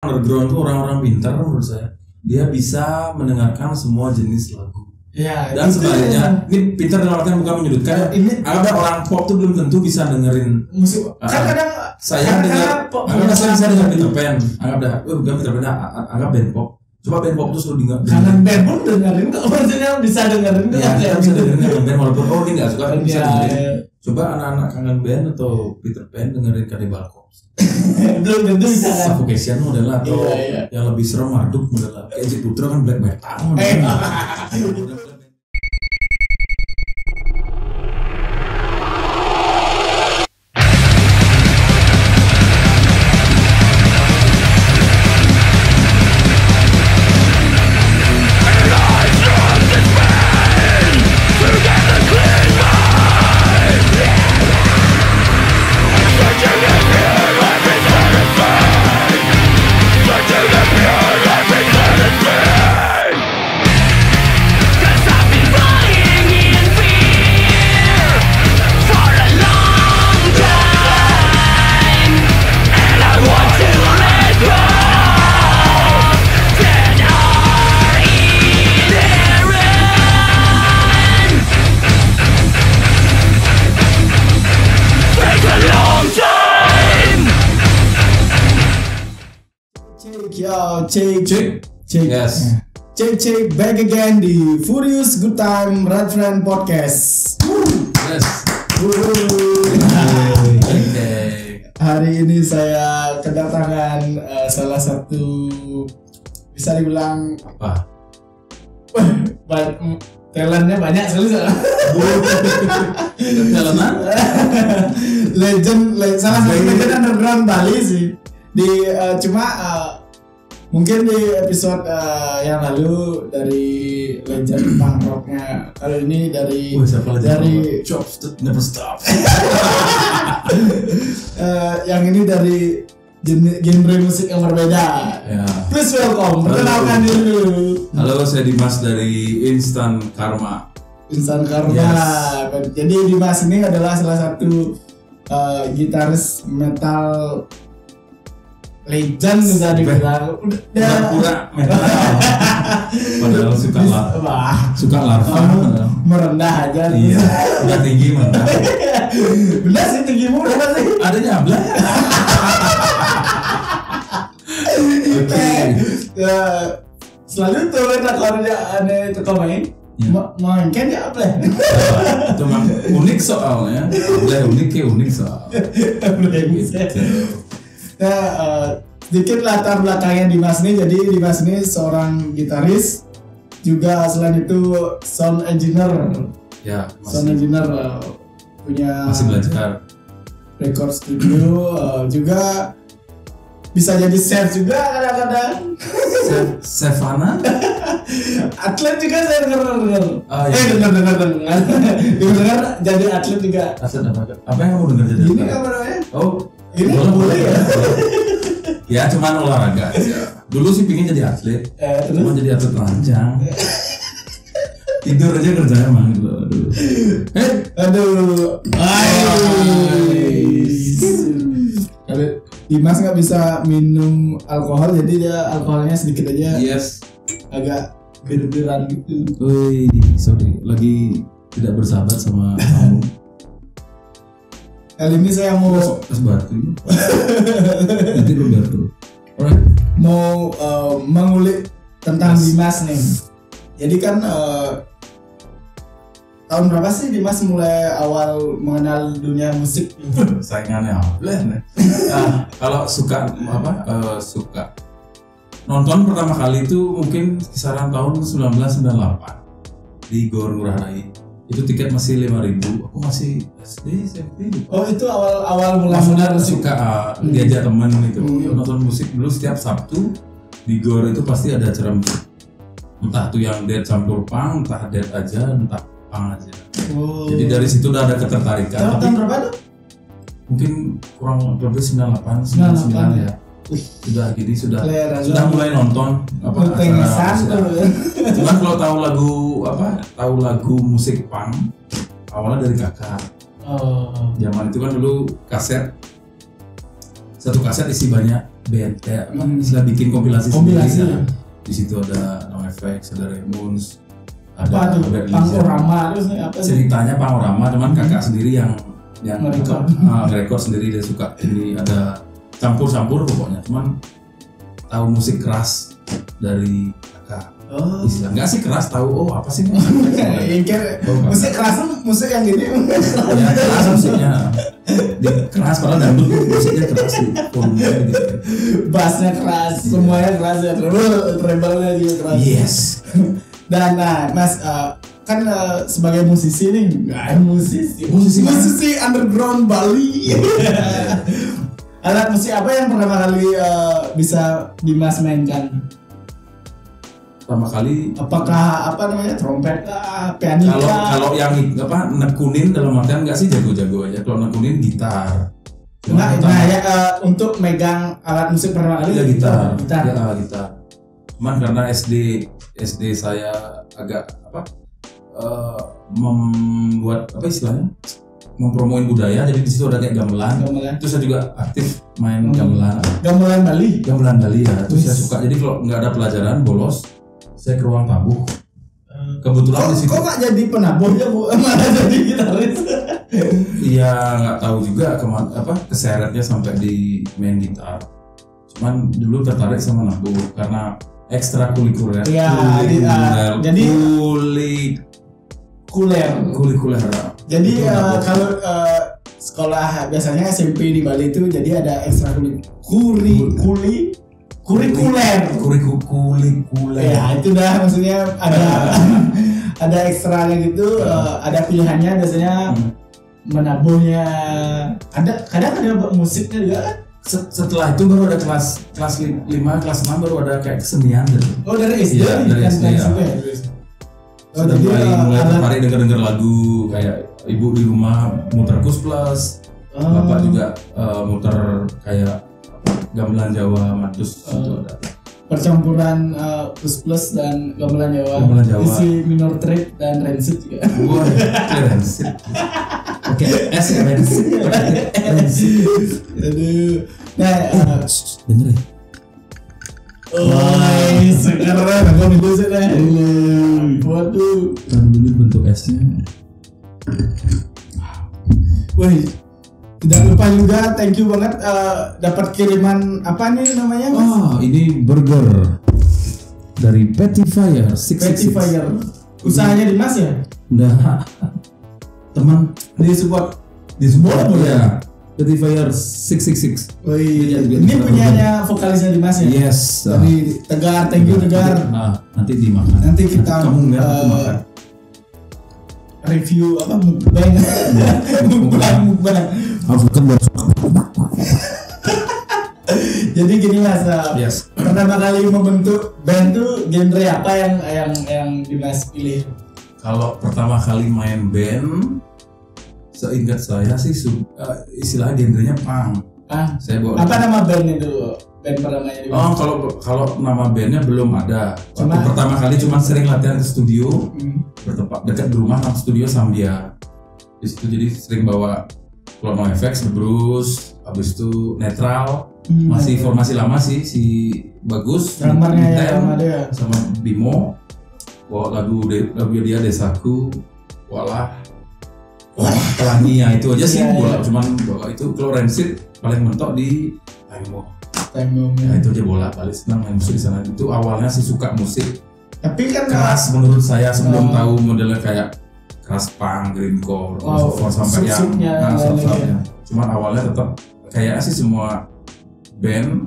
underground tuh orang-orang pintar menurut saya. Dia bisa mendengarkan semua jenis lagu. Ya, Dan sebaliknya, ini pintar dalam artian bukan menyudutkan. Ada orang pop tuh belum tentu bisa dengerin musik. Kan kadang saya dengar, anggap saya bisa dengar Peter Pan. Anggap dah, bukan Peter Pan, anggap band pop. Coba band pop tuh suruh dengar. Kangen band pun dengerin kok, maksudnya bisa dengerin. Iya, kita bisa dengerin kangen band walaupun ini nggak suka kan bisa dengerin. Coba anak-anak kangen band atau Peter Pan dengerin Cannibal Corpse. Belum tentu bisa kan. Suffocation model atau yang lebih serem Marduk model. Kayak Putra kan black metal. Cek. Yes. Cek back again di Furious Good Time Red Friend Podcast. Yes. Hari ini saya kedatangan salah satu bisa dibilang apa? Talentnya banyak sekali. Talentan? Legend, salah satu legend underground Bali sih. Cuma mungkin di episode yang lalu dari legend punk rocknya, kali ini dari Chops That Never Stop. yang ini dari genre musik yang berbeda. Ya. Please welcome, perkenalkan dulu. Halo, saya Dimas dari Instant Karma. Instant Karma. Yes. Jadi Dimas ini adalah salah satu gitaris metal legend bisa dibilang. Pura metal. Padahal suka larva. Merendah aja. Iya. Udah tinggi merendah. Benar sih, tinggimu berapa sih? Ada nyabla. Oke. Selalu tuh kalau ada tukang main. Main kan ya apa? Cuma unik soalnya. Unik soal. Sedikit latar belakangnya Dimas nih. Jadi Dimas ini seorang gitaris, juga selain itu sound engineer. Ya, sound engineer punya masih belajar record studio, juga bisa jadi chef juga kadang-kadang. Chef mana? Atlet juga saya dengar. Oh, iya. Dengar jadi atlet juga. Atlet apa? Apa yang kamu dengar jadi? Ini apa namanya? Oh, ini boleh ya? Ya cuman olahraga aja. Dulu sih pingin jadi atlet, cuma jadi atlet telanjang. Tidur aja kerjanya mah gitu. Aduh. Kalau Dimas nggak bisa minum alkohol, jadi dia alkoholnya sedikit aja. Yes. Agak bir-biran gitu. Woi, sorry, lagi tidak bersahabat sama kamu. Kali ini saya mau es batu. Nanti lu biar tuh. Alright. Mau mengulik tentang Dimas nih. Jadi kan tahun berapa sih Dimas mulai awal mengenal dunia musik? Saingannya apa? Kalau suka suka nonton pertama kali itu mungkin kisaran tahun 1998 di Gor Ngurah Rai. Itu tiket masih 5.000. Aku masih SD, SMP. Oh, itu awal mulai musik. Suka diajak teman gitu. Nonton musik dulu setiap Sabtu di Gor itu pasti ada acara musik. Entah tuh yang dead campur punk, entah dead aja, entah punk aja. Oh. Jadi dari situ udah ada ketertarikan. Tahun berapa tuh? Mungkin kurang lebih 98 ya. Sudah mulai nonton acara. Cuman kalau tahu lagu musik punk awalnya dari kakak. Zaman itu kan dulu kaset, satu kaset isi banyak band kayak istilah bikin kompilasi Kompilasi. sendiri ya. Di situ ada NoFX, ada Raymonds, Apa tuh? Albert Liza. Pangorama terus apa sih? Ceritanya Pangorama, cuman kakak sendiri yang Ngerekord. sendiri, dia suka ini ada campur-campur pokoknya, cuman tahu musik keras dari kakak. Oh. Istilah nggak sih keras, tahu apa sih Ingkir musik keras tuh musik yang gini. ya keras musiknya keras, padahal dangdut musiknya keras sih, volumenya gitu. Bassnya keras, semuanya keras ya, treble-nya juga keras. Yes. Dan Mas kan sebagai musisi nih, musisi underground Bali. Alat musik apa yang pertama kali bisa Dimas mainkan? Pertama kali Apakah apa namanya trompet kah, piano kah? kalau yang apa nekunin dalam artian nggak sih jago-jago aja, kalau nekunin gitar. Nah ya untuk megang alat musik pertama kali ya gitar. Gitar. Ya gitar. Cuman karena SD saya agak membuat apa istilahnya, mempromoin budaya, jadi di situ ada kayak gamelan. Terus saya juga aktif main gamelan Bali ya. Terus saya suka, jadi kalau nggak ada pelajaran bolos saya ke ruang tabuh. Kebetulan di situ. Kok nggak jadi penabuhnya bu, malah jadi gitaris? Iya nggak tahu juga keseretnya sampai di main gitar. Cuman dulu tertarik sama nabuh karena ekstrakurikuler. Iya, jadi kulikuler. Jadi kalau sekolah biasanya SMP di Bali itu jadi ada kurikuler. Ya itu dah maksudnya ada ekstranya gitu, ada pilihannya biasanya menabuhnya. Kadang ada musiknya juga kan. Setelah itu baru ada kelas 5, kelas 6 baru ada kayak kesenian gitu. Oh dari SD? Iya, dari SD ya. Sudah mulai tertarik denger lagu, kayak ibu di rumah muter Kus Plus, bapak juga muter kayak gamelan Jawa, Madus itu ada. Percampuran Kus Plus dan gamelan Jawa. Isi minor thread dan rancid juga. Wah, rancid. Oke, S ya rancid. Aduh. Nah, denger ya. Sekarang aku minta sih deh. Waduh. Kan dulu bentuk S-nya. Wih, tidak lupa juga, thank you banget dapat kiriman apa nih namanya Mas? Ini burger dari Petty Fire 666. Petty Fire. Usahanya Dimas ya? Udah teman Di support ya. Petty Fire 666. Wih, ini punyanya vokalisnya Dimas ya? Yes. Dari Tegar, thank you Tegar. Nah, nanti dimakan. Nanti kita kamu nggak aku makan. Review apa mukbang. Mukbang. Harus kan Jadi gini Mas, yes. pertama kali membentuk band tuh genre apa yang Dimas pilih? Kalau pertama kali main band, seingat saya sih istilah genrenya punk. Saya bawa apa nama bandnya dulu? Band pertamanya Dimas? Kalau nama bandnya belum ada. Waktu pertama kali cuma sering latihan ke studio, bertempat dekat di rumah, nama studio Sambia. Di situ jadi sering bawa NoFX, The Bruce, habis itu Netral. Masih formasi lama sih, si Bagus, drummernya yang ada sama Bimo, bawa lagu dia Desaku, Walah, Pelangi ya itu aja sih, cuman bawa itu. Kalau Rancid paling mentok di Time Bomb. Ya itu aja bola, paling senang main musik di sana. Itu awalnya sih suka musik. Tapi kan keras menurut saya sebelum tahu modelnya kayak keras punk, grindcore, sampai yang soft-softnya. Cuman awalnya tetap kayaknya sih semua band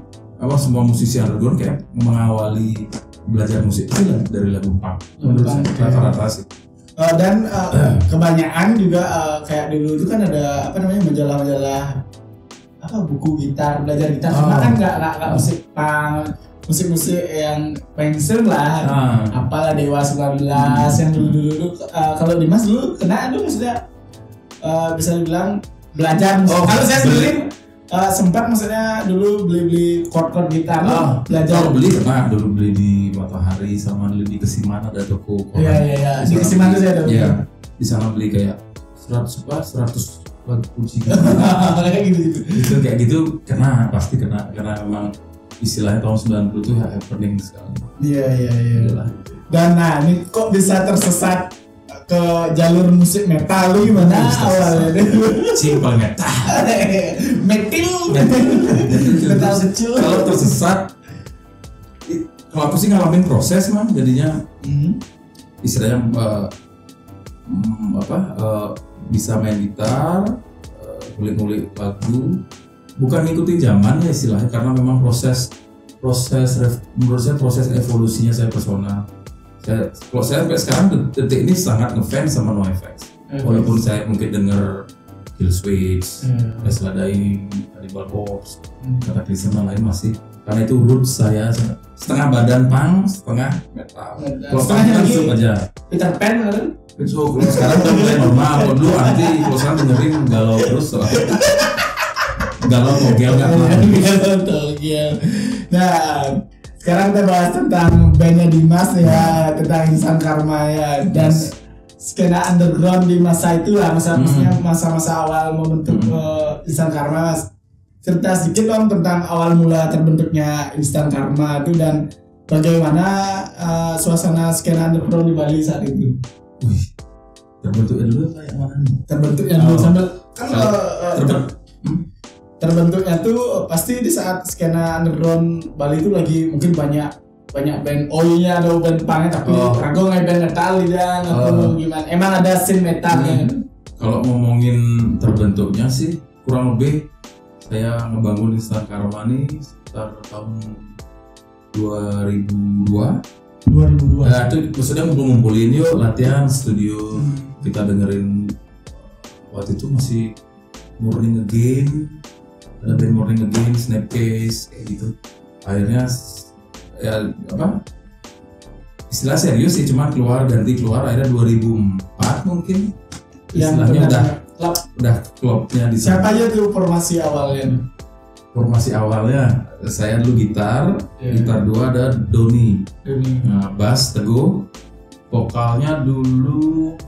semua musisi underground kayak mengawali belajar musik itu dari lagu punk menurut saya rata-rata sih. Dan kebanyakan juga kayak dulu itu kan ada apa namanya majalah-majalah buku gitar, belajar gitar. Cuma kan nggak musik punk, musik-musik yang mainstream lah. Apalah Dewa 19 yang dulu kalau Dimas dulu kena maksudnya bisa dibilang belajar musik. Kalau saya sendiri sempat maksudnya dulu beli chord gitar belajar. Kalau beli pernah dulu beli di Matahari sama di Kesiman ada toko. Iya. Di Kesiman tuh saya ada. Iya. Di sana beli kayak 100 lagu kunci. Kayak gitu. Itu kayak gitu pasti kena karena memang istilahnya tahun 90 itu happening sekali. Iya. Itulah. Dan nah ini kok bisa tersesat ke jalur musik metal lu gimana awalnya? Simpel metal. Metal kecil. Kalau tersesat, kalau aku sih ngalamin proses mah, jadinya istilahnya bisa main gitar, ngulik-ngulik lagu, bukan ngikutin zaman ya istilahnya, karena memang menurut saya proses evolusinya saya personal. Kalau saya sampai sekarang detik ini sangat ngefans sama NoFX, walaupun saya mungkin denger Killswitch, Tesla Dying, Cannibal Corpse, Cataclysm dan lain masih, karena itu roots saya setengah badan punk, setengah metal. Kalau punk langsung aja Peter Pan kan? So, kalau sekarang udah mulai normal. Kalau dulu anti, kalau sekarang dengerin galau terus soalnya. Galau togel nggak Togel. Nah, sekarang kita bahas tentang bandnya Dimas ya, tentang Insan Karma ya, dan skena underground di masa itu lah, masa-masa awal membentuk Insan Karma. Mas, cerita sedikit dong tentang awal mula terbentuknya Instan Karma itu dan bagaimana suasana skena underground di Bali saat itu. Wih, terbentuknya dulu kayak mana nih? Terbentuknya dulu sambil kan terbentuknya tuh pasti di saat skena underground Bali itu lagi mungkin banyak band oi-nya atau band punk tapi ragu nggak band metal dan atau gimana. Emang ada scene metalnya. Kalau ngomongin terbentuknya sih kurang lebih saya ngebangun Instan Karma ini sekitar tahun 2002. Nah itu maksudnya ngumpulin yuk latihan studio, kita dengerin waktu itu masih Morning Again, ada band Morning Again, Snapcase kayak gitu. Akhirnya ya istilah serius sih, cuma ganti keluar akhirnya 2004 mungkin istilahnya udah klubnya di sana. Siapa aja tuh formasi awalnya? Formasi awalnya saya dulu gitar 2 ada Doni. Nah, bass Teguh, vokalnya dulu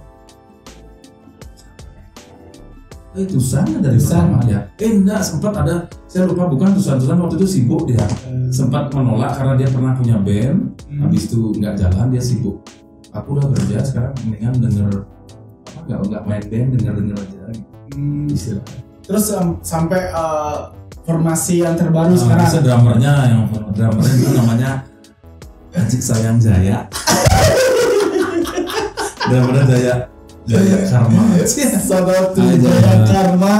Tusan dari pertama ya. Enggak, sempat ada, saya lupa, bukan Tusan waktu itu sibuk dia. Sempat menolak karena dia pernah punya band, habis itu nggak jalan, dia sibuk. Aku udah kerja sekarang, mendingan denger nggak main band, denger aja gitu. Terus sampai formasi yang terbaru sekarang. Drummernya itu namanya Ajik Sayang Jaya. Drummernya Jaya Karma. Sahabat Jaya Karma,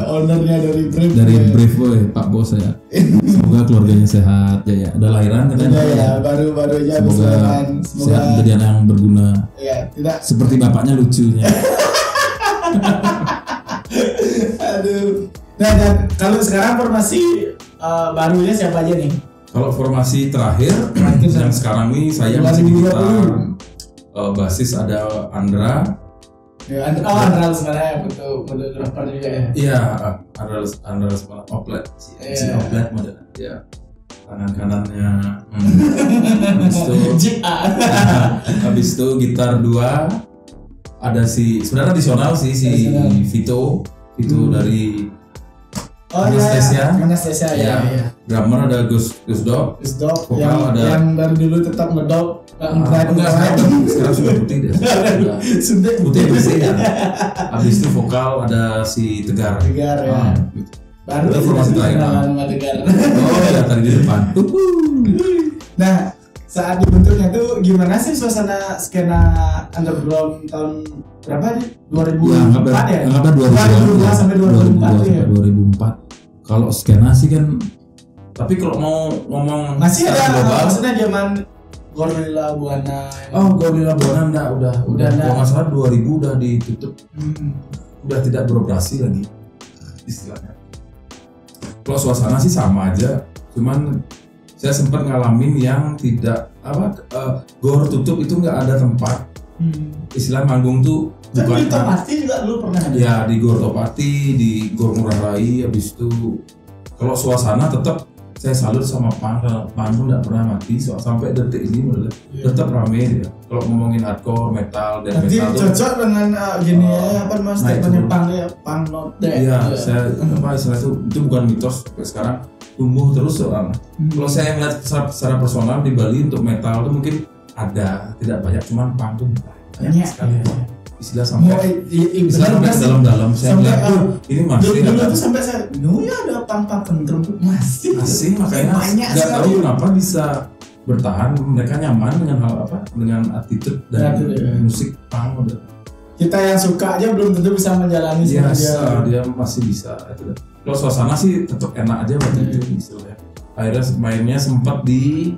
ownernya dari Brave. Dari Brave Boy, Pak Bos saya. Semoga keluarganya sehat, Jaya. Udah lahiran katanya. Ya, baru aja. Semoga sehat, menjadi anak yang berguna. Ya, tidak. Seperti bapaknya lucunya. Aduh. Nah, dan kalau sekarang formasi barunya siapa aja nih? Kalau formasi terakhir yang sekarang ini saya masih di gitar, basis ada Andra. Ya, Andra sebenarnya fotografer juga ya. Iya, Andra sebenarnya Oplet, si Oplet model. Ya, tangan kanannya. Habis itu gitar 2 ada sebenarnya tradisional si Vito dari Anastasia ya. Drummer ada Gus Dog vokal yang dari dulu tetap ngedog sekarang sudah putih deh. Sudah putih bersih ya. Habis itu vokal ada si Tegar ya. Baru itu formasi terakhir nama Tegar. Ya tadi di depan. Nah, saat dibentuknya tuh gimana sih suasana skena underground tahun berapa nih? 2004 ya? Enggak 2002 sampai 2004 ya? 2004. Kalau skena sih kan, tapi kalau mau ngomong masih ada global, maksudnya zaman Gorilla Buana. Gorilla Buana udah kalau nggak salah 2000 udah ditutup, udah tidak beroperasi lagi istilahnya. Kalau suasana sih sama aja, cuman saya sempat ngalamin yang tidak gor tutup itu nggak ada tempat. Istilah manggung tuh bukan di Topati juga dulu pernah ada. Ya di Gor Topati, di Gor Ngurah Rai, habis itu kalau suasana tetap saya salut sama punk tuh nggak pernah mati sampai detik ini tetap rame dia. Kalau ngomongin hardcore, metal, dan Nanti metal cocok dengan gini ya apa mas statementnya punk ya punk not dead. Iya, saya apa istilah itu bukan mitos sampai sekarang tumbuh terus soalnya. Kalau saya ngeliat secara personal di Bali untuk metal itu mungkin ada tidak banyak, cuman punk tuh banyak sekali. Istilah sampai dalam-dalam saya ngeliat ini masih dulu tuh sampai saya ya ada punk kentrung tuh masih makanya nggak tahu kenapa bisa bertahan, mereka nyaman dengan hal apa, dengan attitude dan musik punk. Kita yang suka aja belum tentu bisa menjalani dia masih bisa itu. Kalau suasana sih tetap enak aja waktu itu istilahnya. Akhirnya mainnya sempat di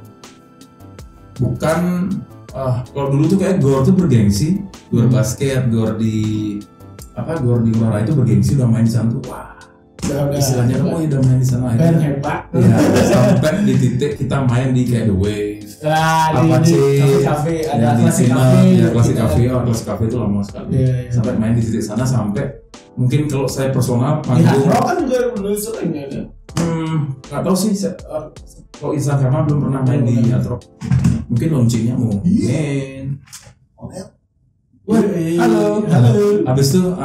bukan kalau dulu tuh kayak Gor tuh bergengsi, Gor basket, Gor di Ngurah Rai itu bergengsi udah main di sana tuh. Wah. Istilahnya udah main di sana aja. Hebat. Ya, sampai di titik kita main di kayak The Wave. Di kafe ada klasik kafe. Ya, klasik kafe itu lama sekali. Sampai main di titik sana sampai mungkin kalau saya personal panggung. Ya, kan juga dulu sering ya. Nggak tahu sih. Kalau Insan Karma belum pernah main di Atrop. Mungkin launchingnya mungkin. Halo. Habis itu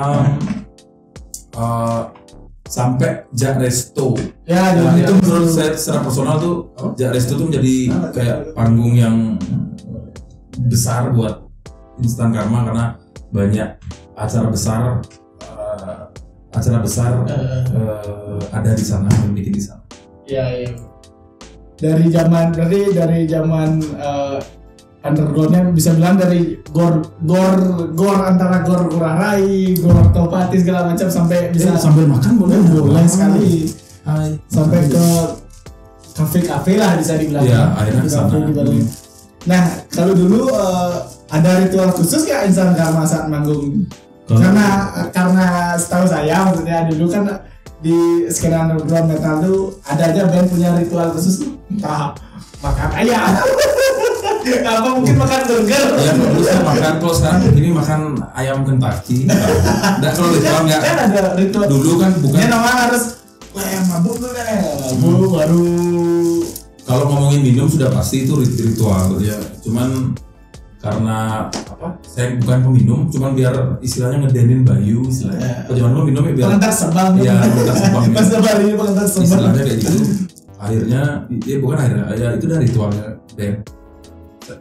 sampai Jak Resto. Ya, itu menurut saya secara personal tuh Jak Resto tuh menjadi kayak panggung yang besar buat Instan Karma karena banyak acara besar ada di sana, yang bikin di sana. Iya. Dari zaman undergroundnya bisa bilang dari gor antara gor Ngurah Rai, gor Topati segala macam sampai bisa sambil makan boleh sekali. Sampai ke kafe lah bisa dibilang. Iya, akhirnya kesana. Nah, kalau dulu ada ritual khusus ya Insan Karma saat manggung? Karena setahu saya maksudnya dulu kan di skena underground metal tuh ada aja band punya ritual khusus, entah makan ayam apa mungkin makan burger ya. Dulu saya makan, kalau sekarang begini makan ayam Kentucky. Dan kalau ritual nggak kan ada ritual dulu kan bukan ya namanya harus mabuk tuh kan baru kalau ngomongin minum sudah pasti itu ritual ya, cuman karena apa? Saya bukan peminum, cuman biar istilahnya ngedenin Bayu istilahnya. Kalau zaman dulu minum ya biar pengantar sembang. Iya, pengantar sembang. Bahasa Bali pengantar sembang. Istilahnya kayak gitu. Akhirnya, bukan akhirnya, ya itu udah ritualnya band.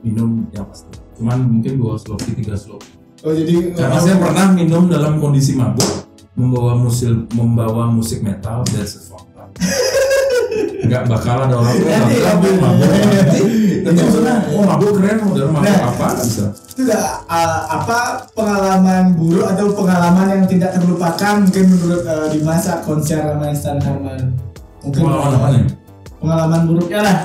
Minum yang pasti. Cuman mungkin 2 slok, 3 slok. Oh jadi. Karena saya pernah minum dalam kondisi mabuk, membawa musik metal, that's a fuck up. Nggak bakal ada orang yang mabuk. Mabuk keren, udah mabuk apa bisa? Itu pengalaman buruk atau pengalaman yang tidak terlupakan mungkin menurut di masa konser sama Instan Karma? Mungkin pengalaman apa nih? Pengalaman buruknya lah.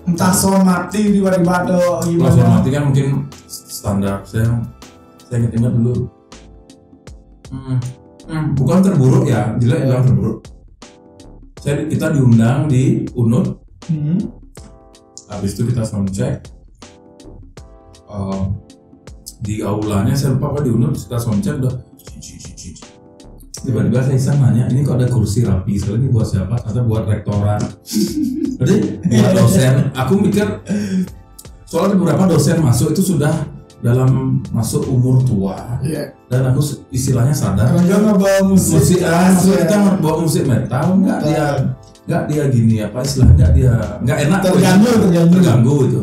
Entah soal mati tiba-tiba atau gimana? Soal mati kan mungkin standar. Saya ingat dulu. Bukan terburuk ya, jelek bilang terburuk. Kita diundang di Unut. Habis itu kita soundcheck di aulanya, saya lupa apa di Unut, kita soundcheck udah tiba-tiba saya iseng nanya, ini kok ada kursi rapi, soalnya ini buat siapa? Kata buat rektorat. Jadi buat dosen. Aku mikir soalnya beberapa dosen masuk itu sudah masuk umur tua, dan aku istilahnya sadar kita musik kita bawa musik metal nggak dia gini apa istilahnya, nggak enak, terganggu itu.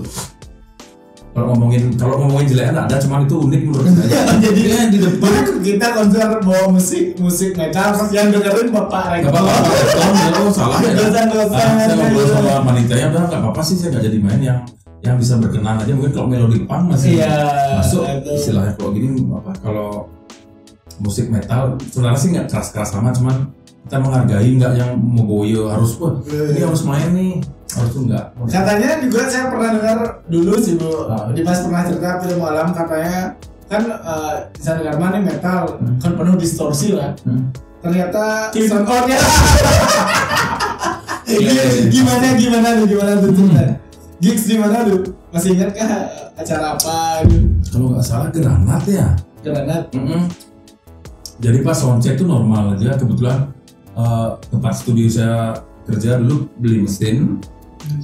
Kalau ngomongin jelek ada, cuman itu unik menurut saya. Jadi di depan kita konser bawa musik metal, yang dengerin bapak rektor. Salah ya. Saya ngobrol sama panitianya, udah nggak apa-apa sih, saya nggak jadi main yang bisa berkenan aja. Mungkin kalau melodi punk masih masuk istilahnya. Kalau gini apa? Kalau musik metal sebenarnya sih nggak keras-keras sama, cuman kita menghargai, nggak yang memboyo harus ini harus main nih, harus enggak. Katanya juga saya pernah dengar dulu sih Bu, Dimas pernah cerita film malam, katanya kan Instan Karma nih metal kan penuh distorsi lah. Ternyata sound on-nya gimana tuh cerita? Gigs di mana lu? Masih ingat kah acara apa gitu? Kalau nggak salah Granat ya. Granat. Jadi pas soundcheck itu normal aja, kebetulan tempat studio saya kerja dulu beli mesin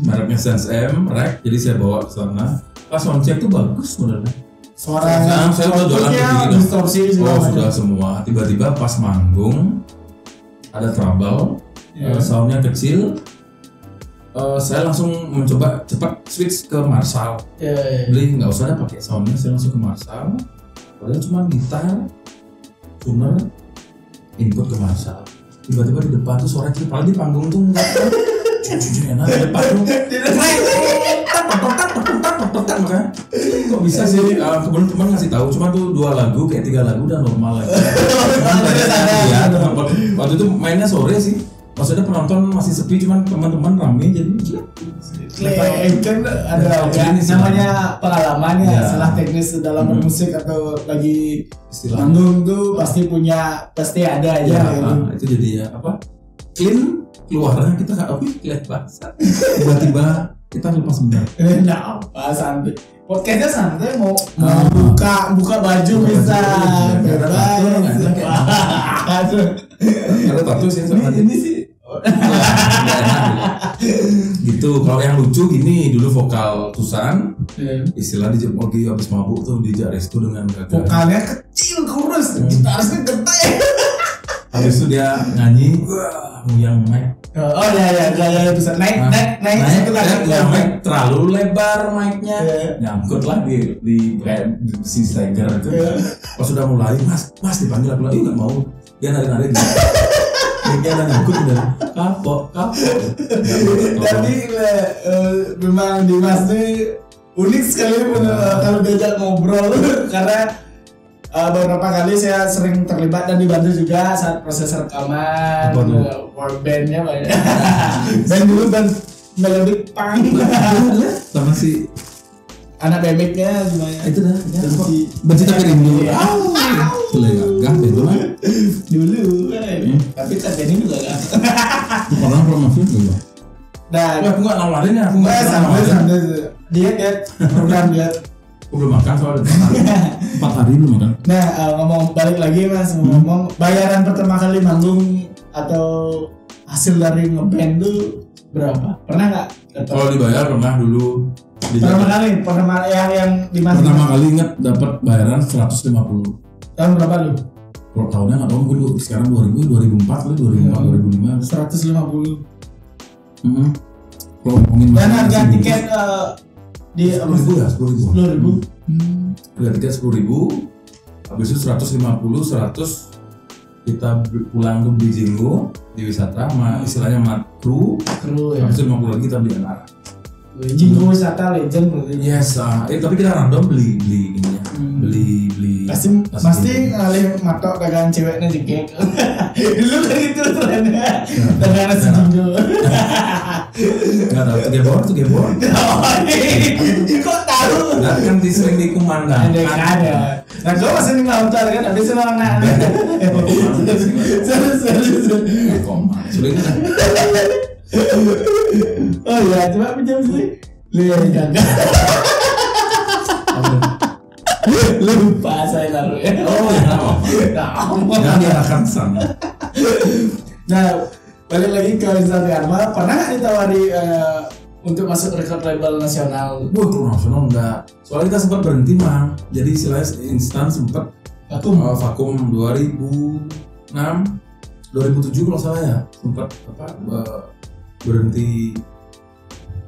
mereknya Sense M rack, jadi saya bawa ke sana. Pas soundcheck tuh bagus sebenarnya. Suara saya udah jualan begini, distorsi sudah semua. Tiba-tiba pas manggung ada trouble, soundnya kecil. Saya langsung mencoba cepat switch ke Marshall. Beli nggak usah pakai soundnya, saya langsung ke Marshall. Padahal cuma gitar, tuner, input ke Marshall. Tiba-tiba di depan tuh suara kecil, padahal di panggung tuh nggak enak di depan tuh. Makanya kok bisa sih? Kemudian teman ngasih tahu, cuma tuh 2 lagu kayak 3 lagu udah normal lagi. Waktu itu mainnya sore sih. Maksudnya penonton masih sepi, cuman teman-teman rame jadi kan ada namanya pengalaman ya, salah teknis dalam bermusik atau lagi manggung tuh pasti ada aja itu jadi ya apa clean keluarnya kita nggak kelihatan bahasa tiba-tiba kita lepas benar. Nah apa santai podcastnya santai mau buka baju bisa ada tato sih ini sih gitu. Kalau yang lucu gini, dulu vokal Tusan istilah di Jepolgi habis mabuk tuh dijak restu dengan gagal. Vokalnya kecil kurus, gitarisnya gede. Habis itu dia nyanyi yang mic. Oh ya Tusan naik yang mic terlalu lebar mic-nya. Nyangkut lah di kayak si Steiger itu. Pas sudah mulai, Mas dipanggil aku lagi enggak mau. Dia nari-nari gitu. Dia nyangkut udah kapok. Tapi memang Dimas ini unik sekali kalau diajak ngobrol karena beberapa kali saya sering terlibat dan dibantu juga saat proses rekaman bandnya banyak. Dan dulu band melodic punk sama si anak bebeknya semuanya itu dah benci tapi rindu gak itu mah dulu tapi kan ini juga gak pernah promosi juga. Nah aku gak nawarin ya, aku gak sampai dia program dia aku belum makan soalnya 4 hari belum makan. Nah ngomong balik lagi Mas, ngomong bayaran pertama kali manggung atau hasil dari ngeband tuh berapa? Pernah nggak? Kalau dibayar pernah dulu. Pertama yang di mana? Pertama kali inget dapat bayaran 150. Tahun berapa lu? Kalau tahunnya nggak tahu, mungkin sekarang 2004 2005. 150. Kalau ngomongin dan harga tiket di 10.000 ya, 10.000. Harga tiket 10.000. Habis itu 150 100 kita pulang ke Bijingo di wisata sama istilahnya kru ya. Habis itu 50 lagi kita beli anak. Jinggo wisata legend berarti. Yes, tapi kita random beli ininya. Beli pasti ngalih matok dagangan ceweknya jengkek. Dulu kan gitu trennya. Dagangan si Jinggo. Enggak tahu tuh gebor. Kok tahu? Enggak kan sering dikumandang. Ada. Nah, gue masih ngelontar kan, habis itu orang nak. Suling kan? Oh iya, coba pinjam sih. Lihat gagal. Lupa saya taruh ya. Oh ya. Jangan diarahkan sana. Nah, balik lagi ke Rizal Arma, pernah nggak ditawari untuk masuk record label nasional? Nasional enggak. Soalnya kita sempat berhenti Mang. Jadi istilahnya instan sempat vakum 2006, 2007 kalau salah ya. Sempat berhenti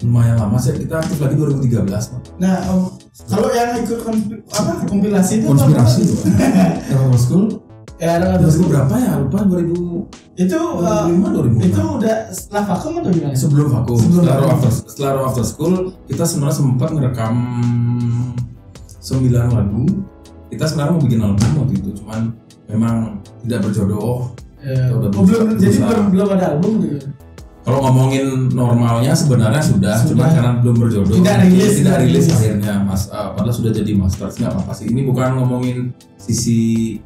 lumayan lama sih. Kita aktif lagi 2013. Nah, kalau yang ikut kompilasi itu konspirasi tuh. Era School. Era School berapa ya? Lupa 2000. Itu 2005 2006. Itu udah setelah vakum atau gimana? Sebelum vakum. Setelah Row After School kita sebenarnya sempat ngerekam 9 lagu. Kita sebenarnya mau bikin album waktu itu, cuman memang tidak berjodoh. Belum ada album gitu. Kalau ngomongin normalnya sebenarnya sudah, cuma karena belum berjodoh. Tidak rilis akhirnya Mas. Padahal sudah jadi master. Nggak apa-apa sih. Ini bukan ngomongin sisi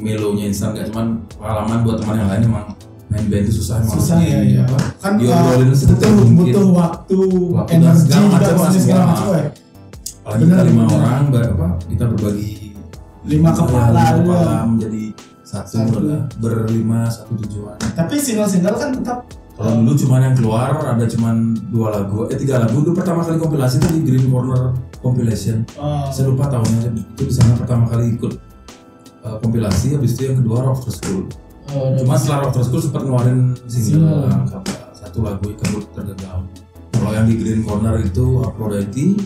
melonya instan, nggak, cuman pengalaman buat teman yang lain emang main band itu susah ya. Kan butuh waktu dan segala macam apalagi kita 5 orang kita berbagi 5 kepala menjadi satu berlima satu tujuan. Tapi single kan tetap Kalau dulu cuman yang keluar ada cuman 3 lagu. Itu pertama kali kompilasi itu di Green Corner Compilation. Saya lupa tahunnya, itu di sana pertama kali ikut kompilasi. Habis itu yang kedua Rock After School. Cuma setelah Rock After School sempat ngeluarin single satu lagu Kabut Tergenggam. Kalau yang di Green Corner itu Aphrodite,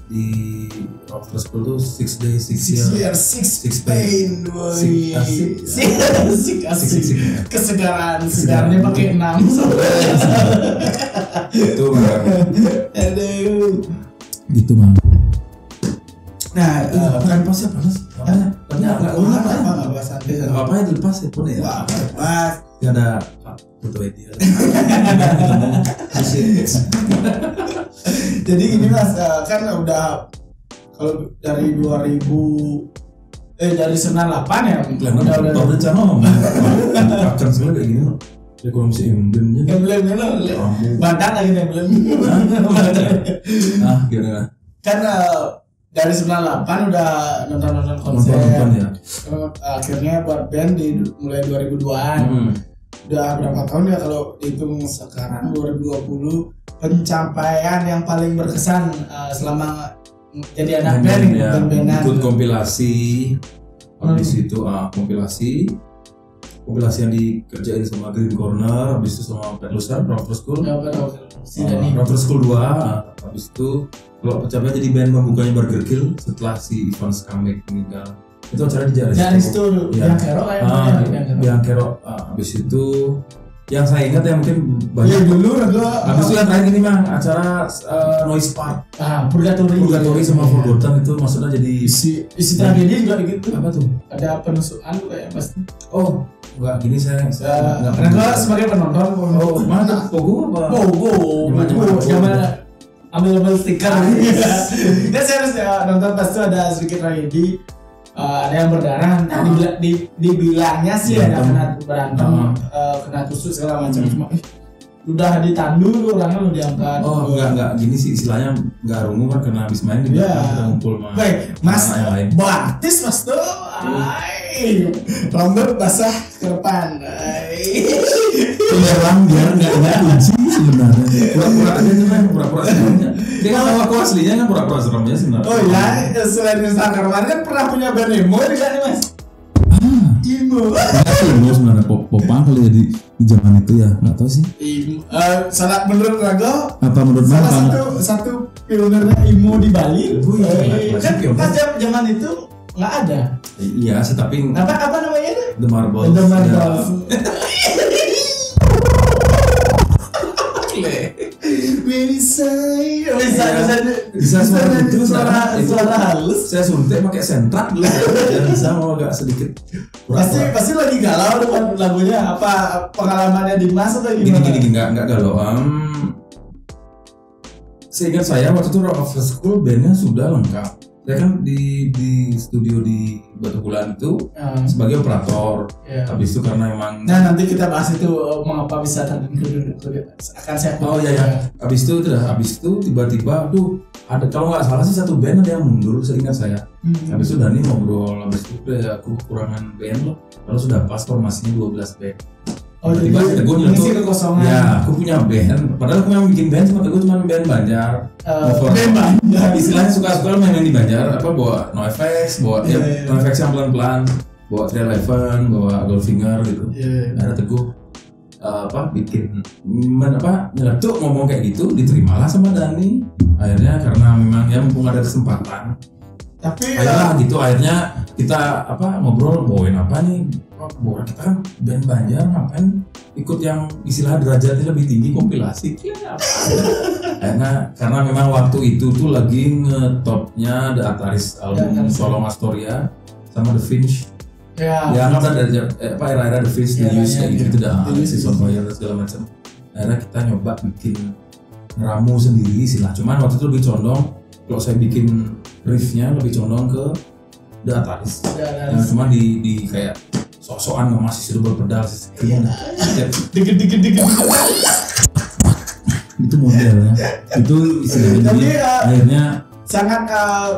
di Rock After School tuh 6 Days 6 Years 6 Pain. Asik. Segarnya pakai 6. Itu Bang. Aduh. Gitu Bang. Nah, kan pas ya panas. Apa santai. Apa yang dilepas ya pun ya. Pas. Ya ada foto dia. Jadi gini Mas, kan udah kalau dari 98 ya. Udah channel akan sekali kayak gini loh. Ya kalau masih emblemnya. Badan lagi emblem. Nah, gimana? Kan dari 98 udah nonton konser. Ya. Akhirnya buat band mulai 2002-an. Udah berapa tahun ya kalau dihitung sekarang 2020, pencapaian yang paling berkesan selama jadi anak band band-bandan. Ikut kompilasi. Habis itu kompilasi yang dikerjain sama Green Corner, habis itu sama Pet Luster, Rock After School. Rock After School 2, habis itu kalau pencapaian jadi band membukanya Burger Kill setelah si Ivan Skamek meninggal. Itu acara di Jaris itu yang Kero yang Kero. Habis itu yang saya ingat ya mungkin banyak dulu. Habis itu yang terakhir ini Bang, acara Noise Park. Purgatory sama Forgotten itu maksudnya jadi isi tragedi juga gitu. Apa tuh? Ada penusukan kayak pasti. Oh, enggak gini saya enggak pernah sebagai penonton. Oh, mana Pogo apa? Pogo. Gimana? Ambil stiker. Dan saya harus nonton pasti ada sedikit tragedi. Ada yang berdarah, dibilangnya sih ada kena berantem, kena tusuk segala macam. Cuma udah ditandu tuh orangnya udah diangkat. Oh enggak gini sih istilahnya, enggak rungu kan karena habis main di belakang kita ngumpul sama. Baik, Mas batis Mas tuh. Rambut basah ke depan. Penyerang biar enggak kunci sebenarnya. Pura-pura aja cuman pura-pura sebenarnya. Dia kan tahu aku aslinya kan pura-pura seremnya sebenarnya. Oh iya, selain Instagram kemarin kan pernah punya band emo juga nih Mas. Emo. Emo sebenarnya popang kali ya di zaman itu ya, nggak tahu sih. Salah menurut Rago. Apa menurut Bang? Salah satu pionernya emo di Bali. Kan pas zaman itu nggak ada. Iya sih tapi. Apa namanya itu? The Marbles. The Marbles. Bisa suara halus. Saya suntik pakai sentrak dulu ya. Bisa mau agak sedikit. Pasti lagi galau depan lagunya. Apa pengalamannya di Mas atau gimana? Gini enggak galau. Seingat saya waktu itu Rock After School bandnya sudah lengkap. Saya kan di studio di Batu Bulan itu sebagai operator. Habis itu karena emang. Nah nanti kita bahas itu mengapa bisa akan saya. Oh iya. Habis itu tiba-tiba tuh ada kalau nggak salah sih satu band ada yang mundur seingat saya. Habis itu Dani ngobrol, habis itu aku kekurangan band loh. Lalu sudah pas formasinya 12 band. Oh jadi gue ngisi kekosongan. Ya, aku punya band. Padahal aku memang bikin band, gue cuma band Banjar. Band Banjar. Istilahnya suka-suka main di Banjar. Apa bawa NoFX, bawa NoFX yang pelan-pelan, bawa 311, bawa Goldfinger gitu. Ada Teguh bikin nyeletuk ngomong kayak gitu, diterimalah sama Dani. Akhirnya karena memang ya mumpung ada kesempatan. Tapi akhirnya kita ngobrol bawain apa nih? Kita kan band Banjar ngapain ikut yang istilah derajatnya lebih tinggi kompilasi karena memang waktu itu tuh lagi ngetopnya The Ataris album solo Astoria sama The Finch ya nggak ada era The Finch The Use kayak gitu dah Season Fire segala macam. Akhirnya kita nyoba bikin ngeramu sendiri sih lah, cuman waktu itu lebih condong kalau saya bikin riffnya lebih condong ke The Ataris yang cuma di kayak sok-sokan masih sudah berpedal sih. Dikit. Itu modelnya. Itu istilahnya. Jadi akhirnya sangat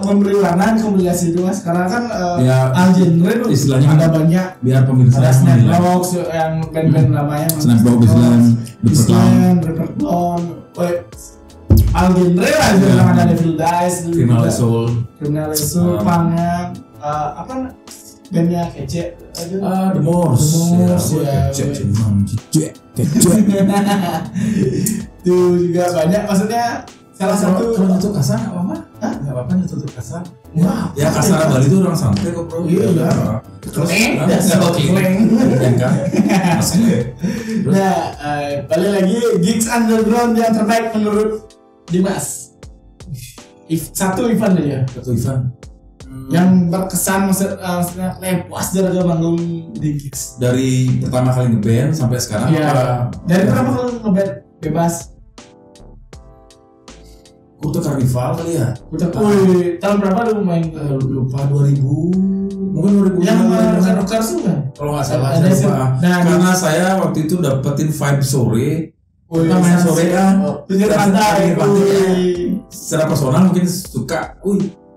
memberi warna di kompilasi itu Mas, karena kan Ya, al genre itu istilahnya ada banyak, biar pemirsa ada yang menilai. Snapbox yang band-band namanya Snapbox, Islam, Reperton, al genre lah juga Ya. ada Devil Dice, Criminal Soul, Pangan, apa bandnya kece itu The Moors, ya. kece. Itu juga banyak, maksudnya salah satu Kalau nyetuk kasar nggak apa-apa? Nggak apa-apa nyetuk kasar. Wah, Ya kasar Bali itu orang santai kok bro. Iya, iya. Terus kleng. kan? Nah, balik lagi gigs underground yang terbaik menurut Dimas. Satu event aja Satu event. yang berkesan, maksudnya puas jaga manggung di gigs. Dari pertama kali ngeband sampai sekarang. Iya. Dari pertama kali ngeband bebas. Kutu Carnival kali ya. Tahun berapa lu main? Lupa 2000. Mungkin 2000. Yang rocker kan? Kalau nggak salah Ada saya lupa. nah, Karena saya waktu itu dapetin vibe sore. Kita main sore kan. Pinggir pantai. Secara personal mungkin suka.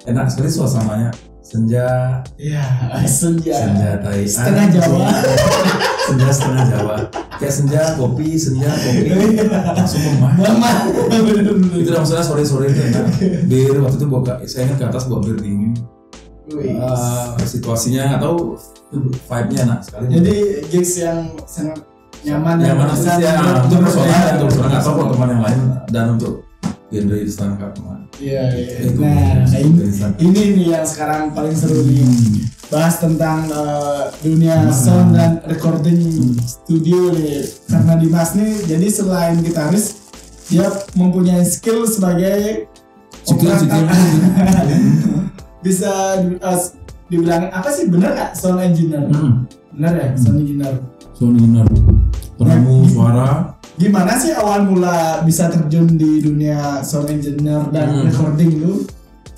Enak sekali suasananya. Senja. Iya, senja. Senja tai. Setengah Jawa. Senja setengah Jawa. Kayak senja kopi langsung memah. Itu maksudnya sore-sore itu enak. Bir waktu itu saya ingat ke atas bawa bir dingin. Situasinya nggak tahu, vibe-nya enak sekali. Jadi gigs yang sangat nyaman sih ya, untuk personal nggak tahu kalau teman yang lain, dan untuk genre Islam teman. Iya. Nah, ini nih yang sekarang paling seru nih. Bahas tentang dunia sound dan recording studio nih. Karena Dimas nih, jadi selain gitaris, dia mempunyai skill sebagai operator. Bisa dibilang apa sih, bener nggak sound engineer? Bener ya, sound engineer. Peramu suara. Gimana sih awal mula bisa terjun di dunia sound engineer dan recording lu?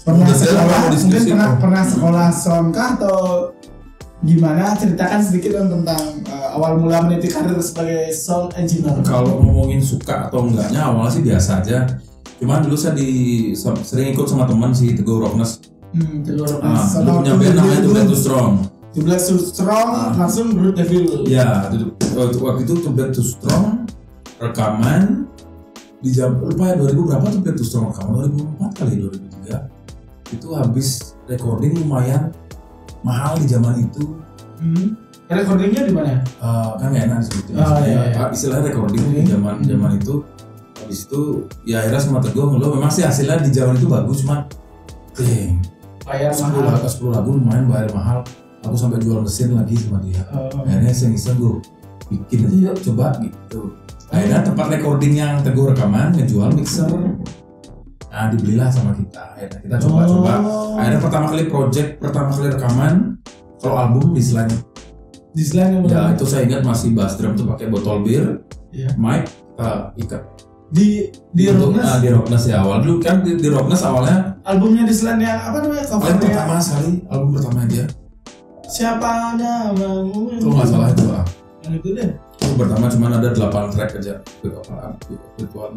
Pernah pernah sekolah sound kah atau gimana? Ceritakan sedikit dong tentang awal mula meniti karir sebagai sound engineer. Kalau ngomongin suka atau enggaknya, awalnya sih biasa aja. Cuman dulu saya sering ikut sama teman sih, Teguh Rockness. Teguh Rockness. Dulu punya band namanya Too Bad Too Strong. Too Bad Too Strong langsung Root Devil. Ya, waktu itu Too Bad Too Strong rekaman di jam lupa ya 2000 berapa Too Bad Too Strong rekaman, 2004 kali 2003. Itu habis recording lumayan mahal di zaman itu. Recordingnya di mana? Kan nggak enak sebetulnya. Istilahnya recording di zaman itu. Habis itu ya akhirnya sama Teguh ngeluh, memang sih hasilnya di zaman itu bagus, cuma bayar mahal. 10 lagu lumayan bayar mahal. Aku sampai jual mesin lagi sama dia. Akhirnya iseng-iseng gue bikin aja yuk, coba gitu. Akhirnya tempat recording yang Teguh rekaman ngejual mixer. Nah, dibelilah sama kita. Akhirnya kita coba-coba. Akhirnya pertama kali rekaman, kalau album di Slang ya itu saya ingat masih bass drum tuh pakai botol bir, mic, ikat di Rockness. Di Rockness ya awal dulu kan di Rockness awalnya albumnya di Slang yang apa namanya, paling pertama sekali album pertama dia. Siapa namamu? Kalau nggak salah itu yang itu deh. Itu pertama cuma ada 8 track aja. Virtual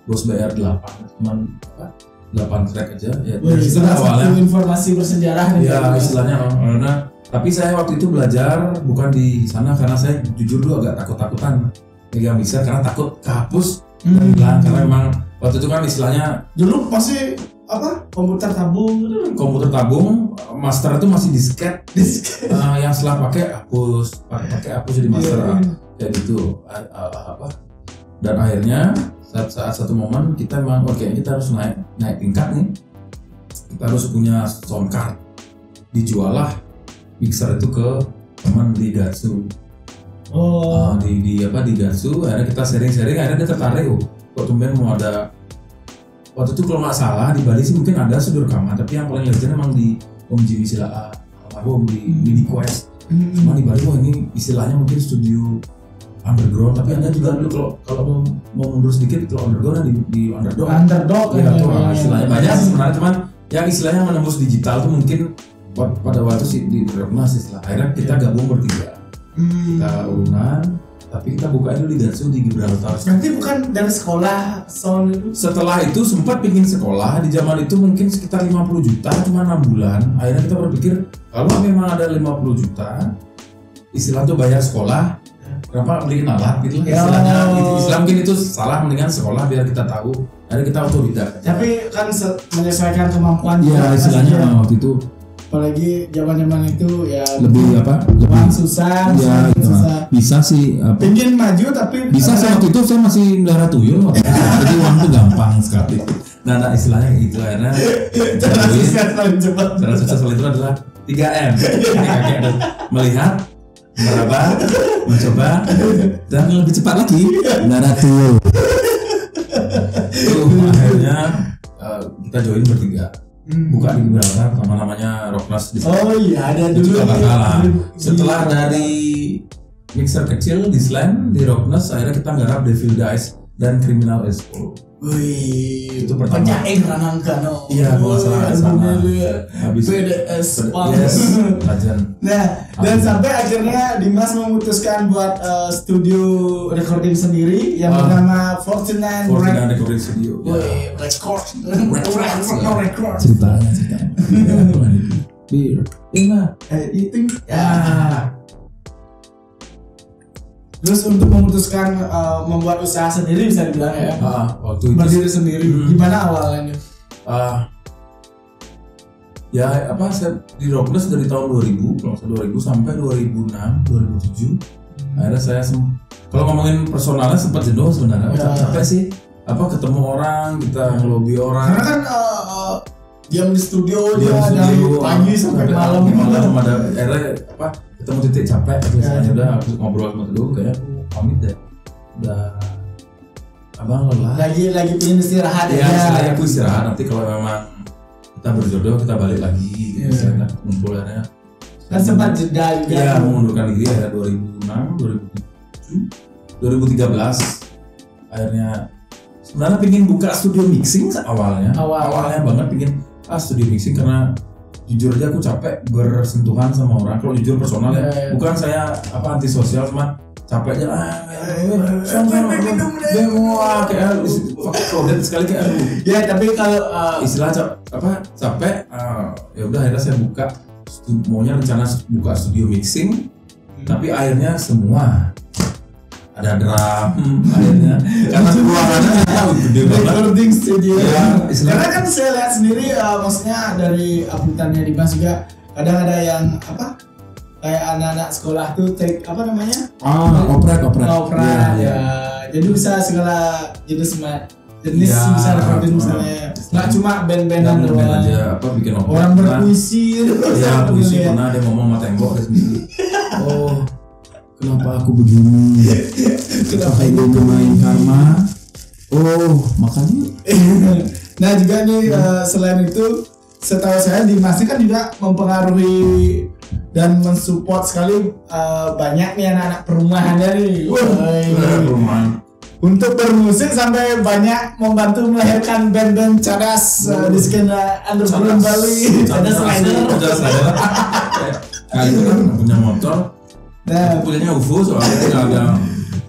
bos bayar 8 cuman 8 track aja ya. Dari awalnya informasi bersejarah nih. Ya istilahnya karena tapi saya waktu itu belajar bukan di sana karena saya jujur dulu agak takut-takutan megang mixer karena takut kehapus dan hilang, karena memang waktu itu kan istilahnya dulu pasti apa komputer tabung master itu masih disket yang setelah pakai hapus jadi master kayak gitu dan akhirnya saat satu momen kita memang kita harus naik tingkat nih, kita harus punya sound card, dijual lah mixer itu ke teman di Gatsu. Di Gatsu akhirnya kita sharing akhirnya dia tertarik kok tumben mau ada. Waktu itu kalau nggak salah di Bali sih mungkin ada studio rekaman, tapi yang paling legend emang di Om Jimmy Silaa almarhum di Midi Quest. Cuma di Bali ini istilahnya mungkin studio underground, tapi ada juga dulu kalau mau mundur sedikit kalau underground di underdog ya tuh istilahnya banyak sih sebenarnya, cuman yang istilahnya menembus digital tuh mungkin pada waktu sih di Rockness istilah. Akhirnya kita gabung bertiga, kita urunan tapi kita buka dulu di Gatsu di Gibraltar. Berarti bukan dari sekolah sound itu? Setelah itu sempat pingin sekolah, di zaman itu mungkin sekitar 50 juta cuma 6 bulan. Akhirnya kita berpikir kalau memang ada 50 juta, istilah tuh bayar sekolah, kenapa beliin alat gitu lah istilahnya. Islam mungkin itu salah, mendingan sekolah biar kita tahu. Akhirnya kita otodidak. Tapi kan menyesuaikan kemampuan. Iya istilahnya waktu itu. Apalagi zaman itu ya Lebih apa? Uang susah, Ya, susah. bisa sih. Pengen maju tapi Bisa sih waktu itu saya masih melihara tuyul, jadi uang tuh gampang sekali. Nah istilahnya gitu akhirnya. Cara sukses paling cepat. Cara sukses itu adalah 3M. Kakek ada melihat, meraba, mencoba, dan lebih cepat lagi melihara tuyul. Akhirnya kita join bertiga. Buka di Gibraltar sama namanya Rocknas di sana. Oh iya ada dulu. Setelah dari mixer kecil di Slam di Rocknas, akhirnya kita nggarap Devil Dice dan Criminal Expo. Wih, itu pertama. Penyaing Ranangka no. Iya, kalau salah sama. Habis PDS yes, Legend. Nah, dan sampai akhirnya Dimas memutuskan buat studio recording sendiri yang bernama 49 Recording Studio. Wih, record. Ceritanya. Bir. Editing. Ya. Terus untuk memutuskan membuat usaha sendiri bisa dibilang ya. Waktu itu berdiri sendiri. Gimana awalnya? Ya apa saya di Rocknas dari tahun 2000 sampai 2006 2007. Akhirnya saya kalau ngomongin personalnya sempat jenuh sebenarnya. Capek sih. Apa ketemu orang, kita ngelobi orang. Karena kan diam di studio dia dari pagi sampai malam ada akhirnya apa ketemu titik capek biasanya udah aku ngobrol sama dulu kayak pamit deh udah abang lelah lagi pengen istirahat ya saya aku istirahat nanti kalau memang kita berjodoh kita balik lagi misalnya ngumpul akhirnya kan sempat jeda juga ya mengundurkan diri ya 2006 2007 2013 akhirnya sebenarnya pengen buka studio mixing awalnya banget pengen studio mixing karena jujur aja aku capek bersentuhan sama orang. Kalau jujur personal ya, bukan saya apa antisosial, cuma capek aja semua kayak crowded sekali kayak ya tapi kalau istilah capek ya udah akhirnya saya buka maunya rencana buka studio mixing tapi akhirnya semua ada drum akhirnya karena ruangannya gede banget recording studio ya, karena kan saya lihat sendiri maksudnya dari uploadannya Dimas juga kadang ada yang apa kayak anak-anak sekolah tuh take apa namanya opera ya. Jadi bisa segala jenis bisa recording misalnya nggak cuma band-bandan doang aja apa bikin opera orang berpuisi ya puisi pernah ada ngomong sama tembok sendiri kenapa aku begini? Kenapa ibu bermain karma? Makanya. Nah juga nih selain itu, setahu saya Dimas kan juga mempengaruhi dan mensupport sekali banyak nih anak-anak perumahan dari perumahan. Untuk bermusik sampai banyak membantu melahirkan band-band cadas di skena underground Bali. Cadas Rider. Nah itu kan punya motor. Nah, punyanya UFO soalnya nggak ada.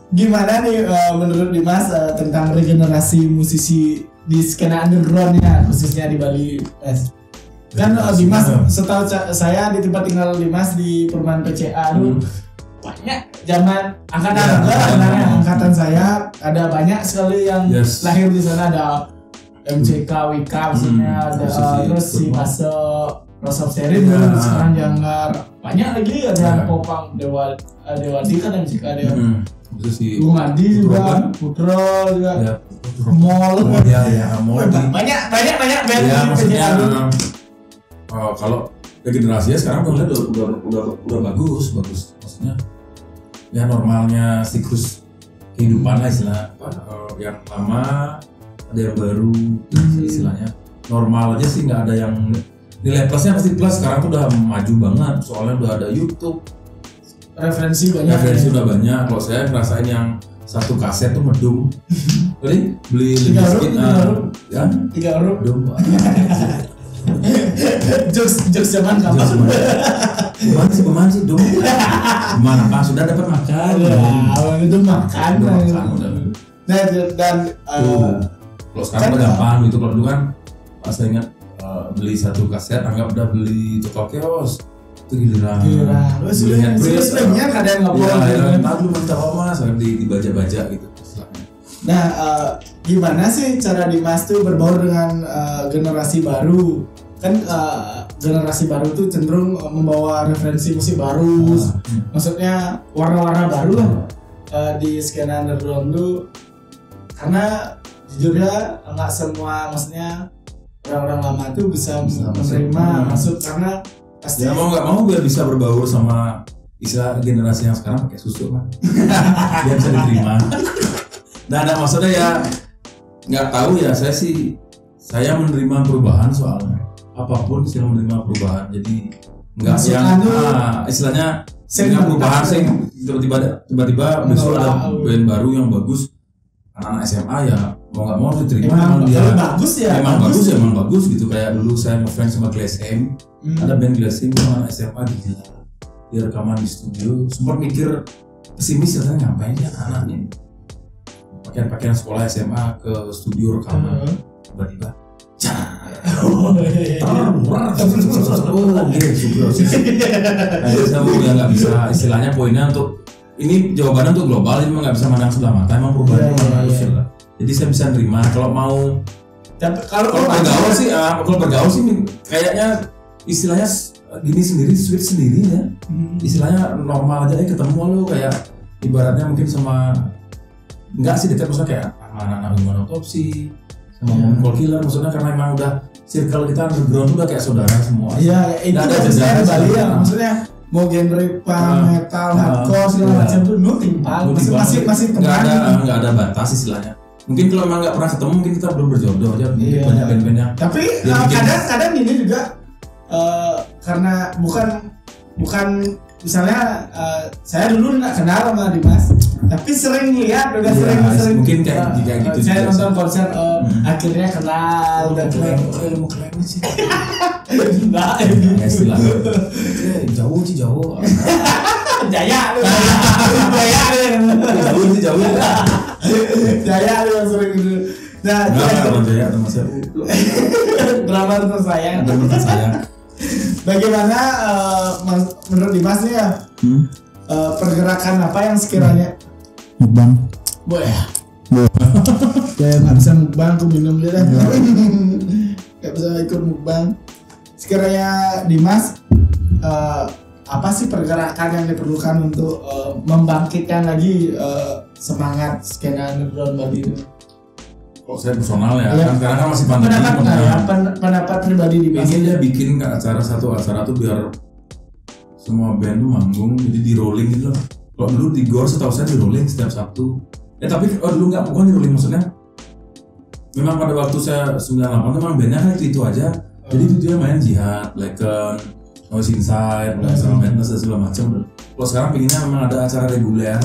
Gimana nih menurut Dimas tentang regenerasi musisi di skena undergroundnya khususnya di Bali? Kan Dimas setahu saya di tempat tinggal Dimas di perumahan PCA dulu banyak zaman angkatan saya ada banyak sekali yang lahir di sana ada MCK Wika maksudnya ada terus si Masuk Rosok Serin sekarang Janggar banyak lagi ada Popang Dewadi kan yang jika ada Gumadi juga Putro juga Mall banyak band ya maksudnya kalau regenerasinya sekarang udah bagus maksudnya ya normalnya siklus kehidupan lah istilah yang lama ada yang baru istilahnya normal aja sih nggak ada yang nilai plusnya pasti plus sekarang tuh udah maju banget soalnya udah ada YouTube referensi udah banyak kalau saya ngerasain yang satu kaset tuh medung beli 3 euro ya 3 euro medung Jokes zaman kapan? Beman sih dong. Gimana Pak? Sudah dapat makan? Itu makan. Udah. Nah dan kalau sekarang udah gampang gitu. Kalau dulu kan pas saya ingat beli satu kaset anggap udah beli toko kios itu giliran. Beli handphone sebenarnya kadang nggak boleh. Ya, lu minta Mas dibaca-baca gitu. Nah, gimana sih cara Dimas tuh berbaur dengan generasi baru? Kan generasi baru tuh cenderung membawa referensi musik baru, maksudnya warna-warna baru lah di skena underground tuh. Karena jujurnya nggak semua, maksudnya orang-orang lama tuh bisa menerima masuk karena pasti ya mau nggak mau biar bisa berbaur sama istilah generasi yang sekarang pakai susu kan, biar bisa diterima. Nah, ada maksudnya ya nggak tahu ya, saya menerima perubahan soalnya apapun saya menerima perubahan, jadi nggak yang istilahnya dengan perubahan sih tiba-tiba besok ada band baru yang bagus, anak SMA ya mau nggak mau diterima. Emang dia bagus ya, emang bagus gitu. Kayak dulu saya ngefans sama Glass M, ada band Glass M yang anak SMA gila, dia rekaman di studio, sempat mikir pesimis katanya ngapain ya anaknya pakaian sekolah SMA ke studio rekaman, tiba-tiba saya nggak bisa, istilahnya poinnya untuk ini jawabannya untuk global, ini nggak bisa mandang sebelah mata, emang perubahannya harus lah. Jadi saya bisa nerima kalau mau. Kalau bergaul sih kayaknya istilahnya gini sendiri, sweet sendiri ya. Istilahnya normal aja, ketemu lo kayak ibaratnya mungkin sama enggak sih dekat, maksudnya kayak anak-anak Human Autopsy sama Mongol Killer, maksudnya karena emang udah circle kita underground udah kayak saudara semua. Iya, itu ada jeda Bali ya, maksudnya mau genre punk, metal, hardcore segala macam tuh nu timpal, masih nggak ada batas istilahnya. Mungkin kalau emang nggak pernah ketemu mungkin kita belum berjodoh aja, mungkin banyak band-band yang. Tapi kadang ini juga karena bukan misalnya saya dulu nggak kenal sama Dimas, tapi sering lihat, sering mungkin kayak gitu. Saya nonton konser akhirnya kenal, udah keren sih. Enggak, istilahnya jauh. Jaya sering gitu. Nah, Jaya teman saya. Drama tersayang. Bagaimana menurut Dimas nih ya pergerakan apa yang sekiranya mukbang? Kayak nggak bisa mukbang, aku minum dia dah. Nggak bisa ikut mukbang. Sekiranya Dimas apa sih pergerakan yang diperlukan untuk membangkitkan lagi semangat skena underground Bali itu? Kalau saya personal ya, kan sekarang kan masih pandemi. Pendapat pribadi di Bikin dia bikin satu acara tuh biar semua band tuh manggung, jadi di rolling gitu loh. Kalau dulu di Gor setahu saya di rolling setiap Sabtu. Tapi dulu bukan di rolling, maksudnya memang pada waktu saya 98 tuh memang bandnya kan itu aja. Jadi itu dia main Jihad, Blacken, Noise Inside, sama Madness dan segala macam. Kalau sekarang pinginnya memang ada acara reguler,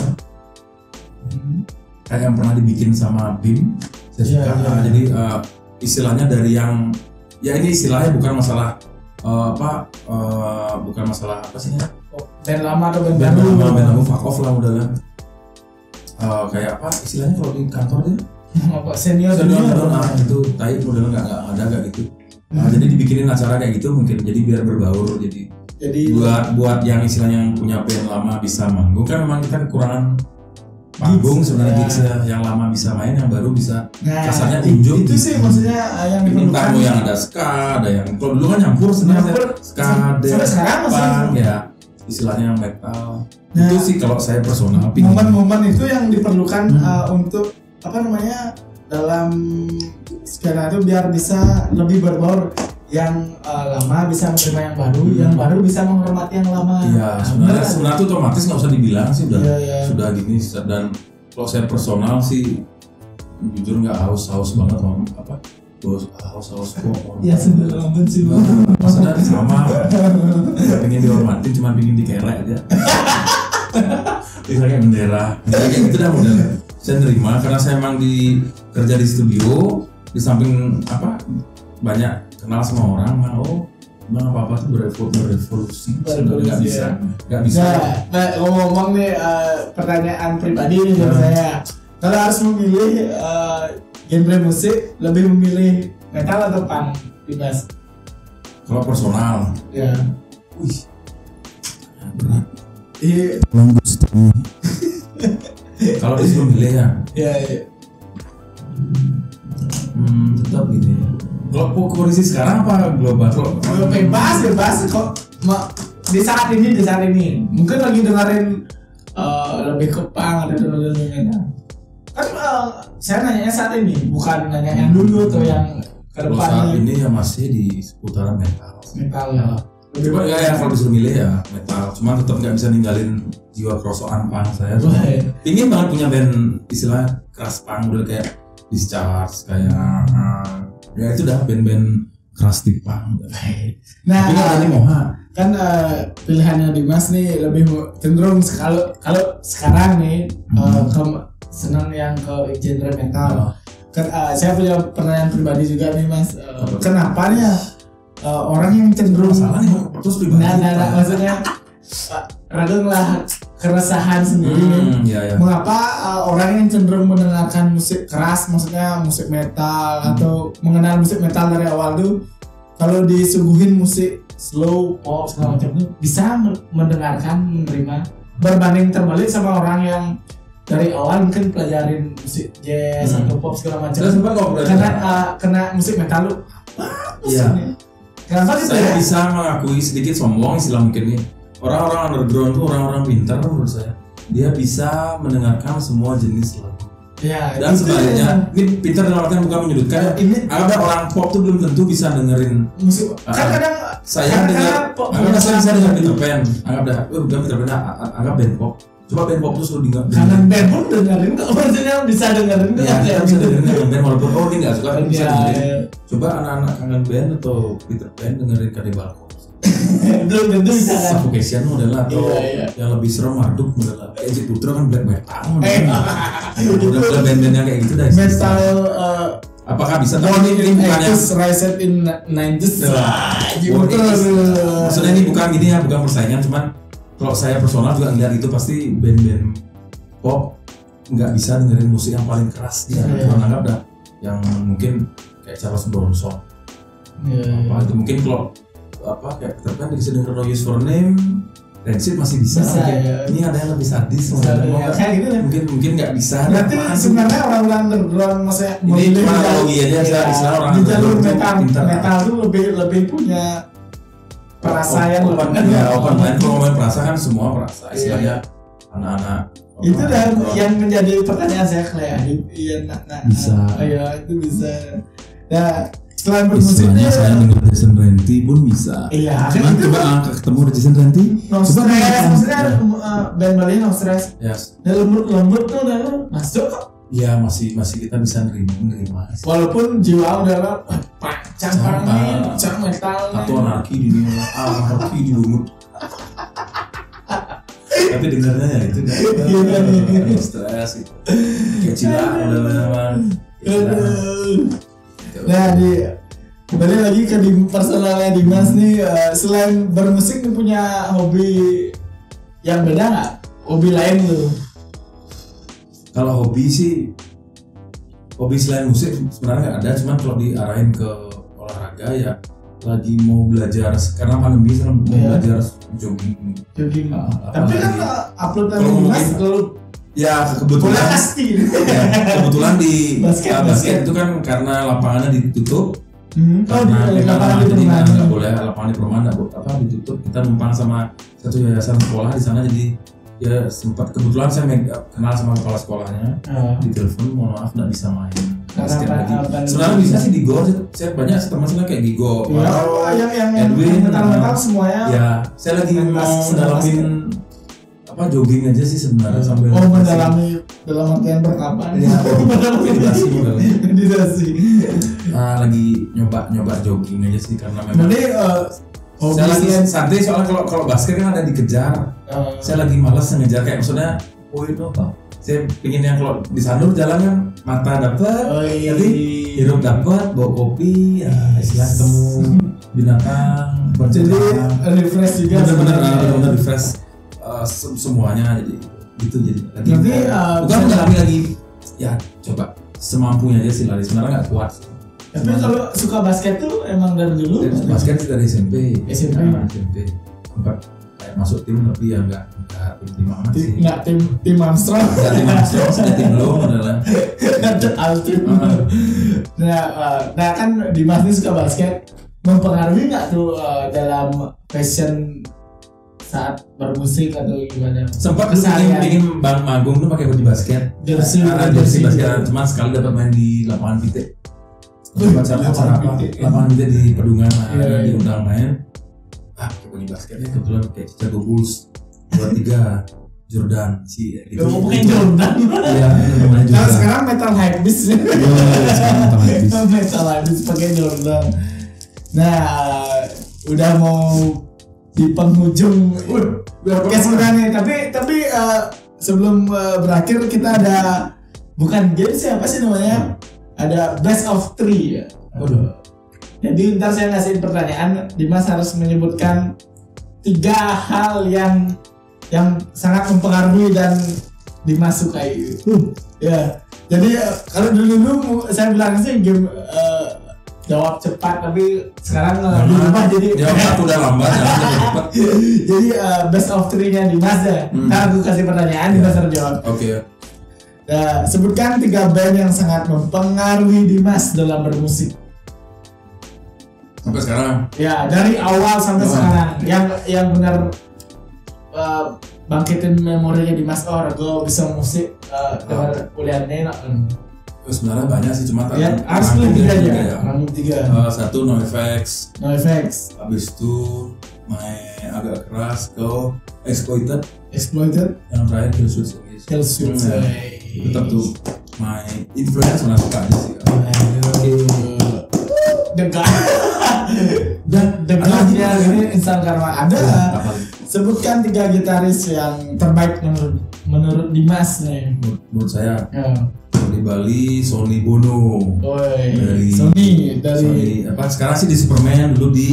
kayak yang pernah dibikin sama BIM. Saya suka. Jadi istilahnya dari yang ya ini istilahnya bukan masalah bukan masalah apa sih ya? Band lama atau band baru fuck off lah udah kan. Kayak apa istilahnya kalau di kantor dia? Apa senior itu tai modelnya nggak ada kayak gitu. Jadi dibikinin acara kayak gitu mungkin jadi biar berbaur, jadi buat yang istilahnya yang punya band lama bisa manggung, kan memang kita kekurangan panggung sebenarnya gigs yang lama bisa main, yang baru bisa kasarnya unjuk. Itu sih maksudnya yang diperlukan. Yang ada ska, ada yang kalau dulu kan nyampur sebenarnya ska, punk ya istilahnya yang metal. Itu sih kalau saya personal. Momen-momen itu yang diperlukan untuk apa namanya dalam skena itu biar bisa lebih berbaur, yang lama bisa menerima yang baru, yang baru bisa menghormati yang lama. Iya, sebenarnya itu otomatis nggak usah dibilang sih sudah gini. Dan kalau saya personal sih jujur nggak haus banget apa haus kok. Ya sebenarnya sih. Maksudnya sama, nggak pengen dihormatin, cuma pengen dikerek aja. Bisa kayak bendera, kayak gitu dah modelnya. Saya nerima karena saya emang kerja di studio, di samping banyak kenal sama orang, Bang apa tuh berevolusi sudah nggak bisa nggak bisa. Nah ngomong nih pertanyaan pribadi nih dari saya, kalau harus memilih genre musik lebih memilih metal atau punk, Dimas? Kalau personal Ya. wih berat. Iya. Kalau disuruh milih ya Iya. tetap gitu ya. Kalau kondisi sekarang apa global? Kalau Bebas kok di saat ini mungkin lagi dengerin lebih ke punk atau dengerin kan saya nanya saat ini bukan nanya yang dulu atau yang ke kalau saat depannya. ini ya masih di seputaran metal. Ya lebih Cuma ya kalau disuruh milih ya metal. Cuma tetap nggak bisa ninggalin jiwa kerosokan punk saya. Ingin banget punya band istilah keras punk udah kayak Discharge kayak ya itu dah band-band keras di punk. Nah, tapi nggak ada Moha. Kan pilihannya Dimas nih lebih cenderung kalau sekarang nih senang yang ke genre metal. Kan saya punya pertanyaan pribadi juga nih Mas. Kenapa nih orang yang cenderung masalah nih terus pribadi? Nah, maksudnya radang lah keresahan sendiri nih. Ya. Mengapa orang yang cenderung mendengarkan musik keras, maksudnya musik metal atau mengenal musik metal dari awal tuh, kalau disuguhin musik slow, pop segala macam tuh bisa mendengarkan, menerima, berbanding terbalik sama orang yang dari awal mungkin pelajarin musik jazz atau pop segala macam. Karena musik metal lu, iya. Kenapa gitu Saya ya? bisa mengakui sedikit sombong istilah mungkin nih. Orang-orang underground tuh orang-orang pintar menurut saya. Dia bisa mendengarkan semua jenis lagu. Ya, Dan sebaliknya, ini pintar dalam artian bukan menyudutkan. Ada orang pop tuh belum tentu bisa dengerin musik. Kan kadang saya dengar, anggap saya bisa dengar Peter Pan. Anggap dah, bukan Peter Pan, anggap band pop. Coba band pop tuh suruh dengar. Kangen band pun dengerin kok, maksudnya bisa dengerin ya, kita bisa dengerin kangen band walaupun ini nggak suka kan bisa dengerin. Ya. Coba anak-anak kangen band atau Peter Pan dengerin Cannibal Corpse. Belum tentu bisa kan. Suffocation model atau yang lebih serem Marduk model. Ejit Putra kan black metal. Udah band-band yang kayak gitu dah. Metal apakah bisa? Born Tapi ini in bukannya 80s, Raised in 90s. Maksudnya ini bukan gini ya, bukan persaingan, cuman kalau saya personal juga ngeliat itu pasti band-band pop nggak bisa dengerin musik yang paling keras dia. Cuma anggap dah yang mungkin kayak Charles Bronson. Apa itu mungkin kalau apa kayak Peter Pan bisa denger No Use for Name, Rancid masih bisa. Ini ada yang lebih sadis. Kayak gitu kan. Mungkin nggak bisa. Berarti sebenarnya orang-orang underground maksudnya ini cuma analogi aja istilah orang di jalur underground metal tuh lebih punya perasaan open mind. Kalau ngomongin perasa kan semua perasa istilahnya anak-anak itu dan yang menjadi pertanyaan saya kayak bisa itu bisa. Nah selain bermusiknya saya dengar Jason Ranti pun bisa. Iya. Cuman coba ketemu Jason Ranti. No Stress maksudnya band Bali No Stress. Yes. Lembut tuh udah masuk kok. Iya masih kita bisa nerima. Walaupun jiwa udah pacang metal. Atau anarki di dunia, anarki di lumut. Tapi dengarnya ya itu kan. Stres gitu. Kayak Cila udah Nah balik lagi ke personalnya Dimas nih, selain bermusik nih punya hobi yang beda nggak? Hobi lain lu? Kalau hobi sih, hobi selain musik sebenarnya nggak ada, cuman kalau diarahin ke olahraga ya lagi mau belajar karena pandemi sekarang mau belajar jogging. Tapi kan uploadan Dimas lalu ya kebetulan pasti. Ya, kebetulan di basket itu kan karena lapangannya ditutup. Karena memang jadi nggak boleh lapangan di perumahan ditutup. Kita numpang sama satu yayasan sekolah di sana, jadi ya sempat kebetulan saya kenal sama kepala sekolahnya. Di telepon mohon maaf nggak bisa main basket lagi. Sebenarnya bisa sih di Go, saya banyak teman saya kayak di Go. Yang Edwin metal semuanya. Ya saya lagi mau mendalamin jogging aja sih sebenarnya sambil mendalami dalam artian berkapan ya meditasi. Lagi nyoba jogging aja sih karena memang saya lagi santai soalnya kalau basket kan ada dikejar. Saya lagi malas ngejar kayak maksudnya itu apa saya pingin yang kalau di sandur jalan kan mata dapat jadi hirup dapat bawa kopi ya istilah ketemu binatang Jadi bercengkrama. refresh juga. Bener-bener refresh semuanya jadi jadi Berarti, bukan bisa- lagi ya coba semampunya aja sih lari, sebenarnya nggak kuat. Tapi kalau suka basket tuh emang dari dulu. Basket dari SMP. SMP. SMP sempat kayak masuk tim tapi ya nggak tim amat sih. Nggak tim Armstrong. Nggak tim Armstrong, sudah tim belum adalah. Ultim. Nah kan Dimas ini suka basket, mempengaruhi nggak tuh dalam fashion saat bermusik atau gimana? Sempat dulu bikin bang manggung tuh pakai baju basket. Jersey basket, cuma sekali dapat main di lapangan pitik. Acara apa? Pitik. Lapangan pitik di Pedungan, Iya. diundang main. Pakai baju basketnya kebetulan kayak Chicago Bulls 23 Jordan sih gitu. Pakai Jordan. Iya, namanya Kalau Jordan. sekarang Metal Hypebeast. Sekarang Metal Hypebeast. Metal Hypebeast pakai Jordan. Nah, udah mau di penghujung podcast udah nih, tapi sebelum berakhir kita ada bukan game sih, apa sih namanya? Ada best of 3 ya. Waduh. Jadi ntar saya ngasihin pertanyaan, Dimas harus menyebutkan 3 hal yang sangat mempengaruhi dan Dimas sukai. Ya. Jadi kalau dulu saya bilang sih game jawab cepat, tapi sekarang berubah jadi Jawab satu udah lambat, jangan cepat. jadi best of 3-nya Dimas ya. Ntar aku kasih pertanyaan, Dimas harus jawab. Oke. Nah, sebutkan 3 band yang sangat mempengaruhi Dimas dalam bermusik. Sampai sekarang. Ya, dari awal sampai sekarang yang benar bangkitin memorinya Dimas. Oh, gue bisa musik dengan kuliahnya. Sebenarnya banyak sih, cuma Ya, harus pilih 3 aja. Rangkum 3. Satu NoFX. NoFX, Habis itu main agak keras ke Exploited. Yang terakhir Killswitch. Killswitch. Tetap tuh main influence mana suka aja sih. Dekatnya ini Instan Karma ada. Apa? Sebutkan 3 gitaris yang terbaik menurut Dimas nih. Menurut saya Ya. di Bali Sony Bono. Dari Sony apa sekarang sih di Superman, dulu di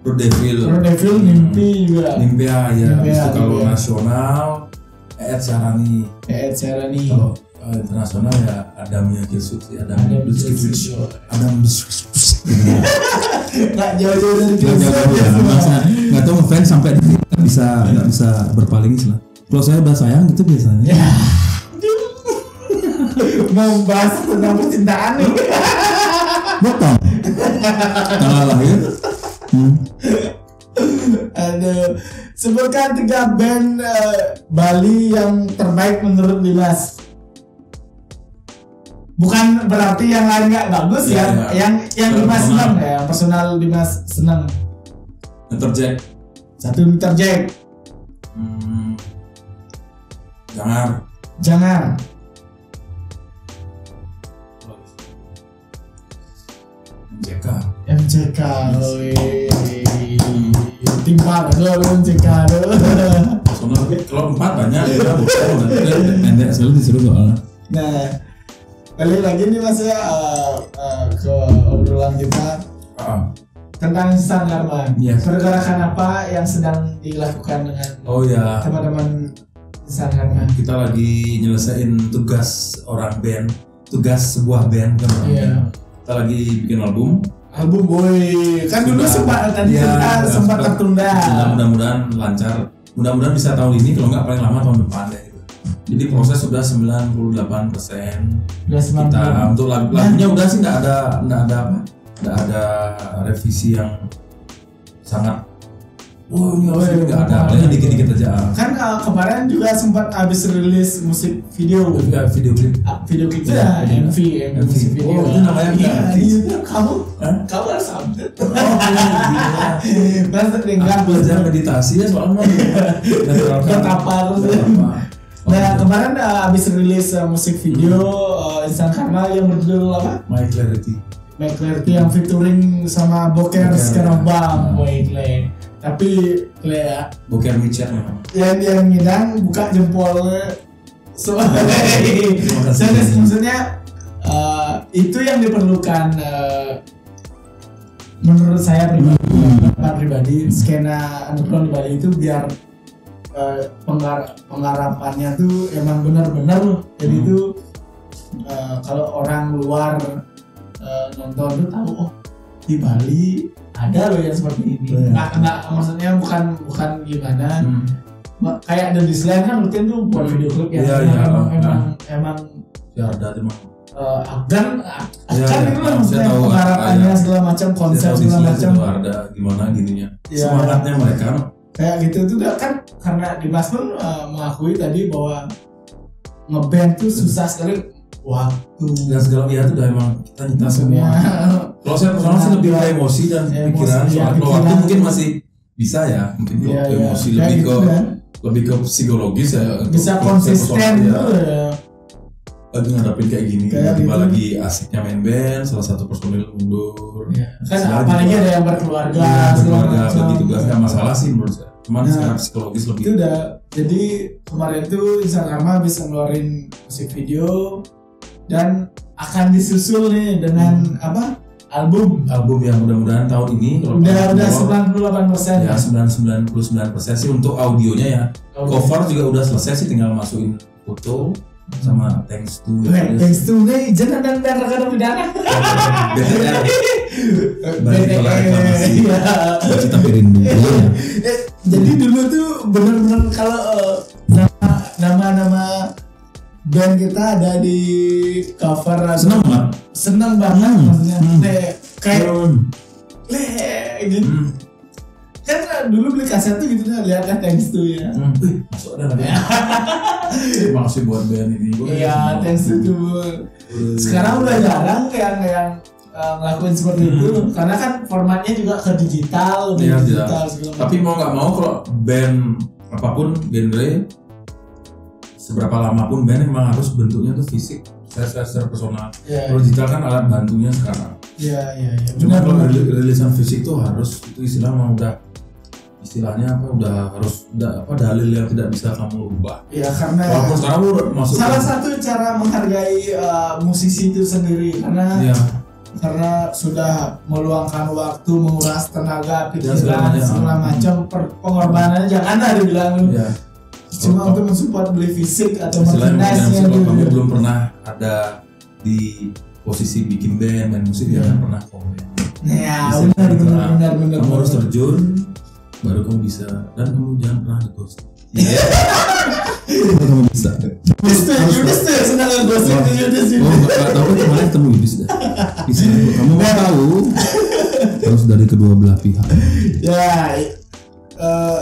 Road Devil Mimpi juga. Nimpia ya. Nimpia, Itu kalau Nimpia. nasional Ed Sharani. Ed Sharani. Kalau internasional ya Adamnya Killswitch sih, Adam Killswitch. Nggak jauh-jauh dari Nggak tahu ngefans sampai nggak bisa berpaling sih lah. Kalau saya udah sayang itu biasanya. Ya. Mau bahas tentang percintaan nih. Botong. Tanggal lahir. Aduh. Sebutkan 3 band Bali yang terbaik menurut Dimas. Bukan berarti yang lain nggak bagus ya. Yang Dimas senang ya, yang personal Dimas senang. Interject. 1 Interject. Jangan. MCK. Timpal MCK. Soalnya kalau 4 banyak ya, pendek sekali disuruh soalnya. Nah, balik lagi nih Mas ya ke obrolan kita tentang Instan Karma. Yes. Pergerakan apa yang sedang dilakukan dengan teman-teman Instan Karma? Kita lagi nyelesain tugas sebuah band kan. Iya. Kita lagi bikin album boy kan dulu sempat tertunda. Mudah-mudahan lancar. Mudah-mudahan bisa tahun ini, kalau nggak paling lama tahun depan deh. Jadi proses sudah 98%. Kita untuk lagunya udah sih nggak ada revisi yang sangat. Ini nggak ada, paling dikit-dikit aja. Kan kemarin juga sempat habis rilis musik video klip ya, MV musik video. Itu namanya iya. Kamu harus update. Nggak belajar meditasi ya soalnya. Betapa terus. Nah kemarin habis rilis musik video Instan Karma yang berjudul apa? My Clarity yang featuring sama Boker Skarabang, tapi ya Boker Micet memang. Yang ngidang buka jempolnya. Maksudnya itu yang diperlukan menurut saya pribadi skena underground di Bali itu biar penggarapannya tuh emang benar-benar loh. Jadi itu kalau orang luar nonton tuh tahu oh di Bali ada loh yang seperti ini. Nggak maksudnya bukan gimana. Kayak The Disland kan rutin tuh buat video klip ya. Emang ya ada emang. Dan itu lah maksudnya penggarapannya segala macam konsep segala macam. Ada gimana gininya. Semangatnya mereka. Kayak gitu tuh kan karena Dimas pun mengakui tadi bahwa ngeband tuh susah sekali waktu dan segala ya itu udah emang kita semua. Kalau saya personal sih lebih ke emosi dan pikiran. Kalau waktu mungkin masih bisa ya, mungkin emosi lebih ke psikologis ya. Bisa konsisten tuh ya. Lagi ngadapin kayak gini, tiba lagi asiknya main band, salah satu personil mundur. Kan apalagi ada yang berkeluarga, bagi tugas nggak masalah sih menurut saya. Cuman secara psikologis lebih. Itu udah. Jadi kemarin tuh Instagram bisa ngeluarin musik video dan akan disusul nih dengan album yang mudah-mudahan tahun ini udah 98% ya 99% sih untuk audionya ya. Cover juga udah selesai sih, tinggal masukin foto sama thanks to nih izin dan rekan pidana balik reklamasi kita piring dulu ya. Jadi dulu tuh bener-bener kalau nama band kita ada di cover seneng banget maksudnya kayak gitu. Kan dulu beli kaset tuh gitu dah, lihat thanks to ya. Masuk ada lagi. Makasih buat band ini. Iya, thanks to. Sekarang udah jarang yang ngelakuin seperti itu karena kan formatnya juga ke digital, digital segala. Tapi mau nggak mau kalau band apapun genre seberapa lama pun band memang harus bentuknya tuh fisik, secara personal. Kalau digital kan alat bantunya sekarang. Iya. Cuma kalau rilisan fisik tuh harus itu istilahnya harus dalil yang tidak bisa kamu rubah. Ya karena walaupun sekarang lu masuk salah satu cara menghargai musisi itu sendiri karena sudah meluangkan waktu, menguras tenaga, pikiran segala macam, pengorbanannya jangan ada dibilang cuma untuk mensupport beli fisik atau merchandise-nya dulu. Kamu belum pernah ada di posisi bikin band main musik jangan pernah komen. Ya benar. Kamu harus terjun baru kamu bisa, dan kamu jangan pernah nge-ghost. Kamu bisa. Yudis tuh senang nge-ghost Yudis. Tapi kemarin ketemu Yudis dah. Bisa. Kamu mau tahu harus dari kedua belah pihak. Ya.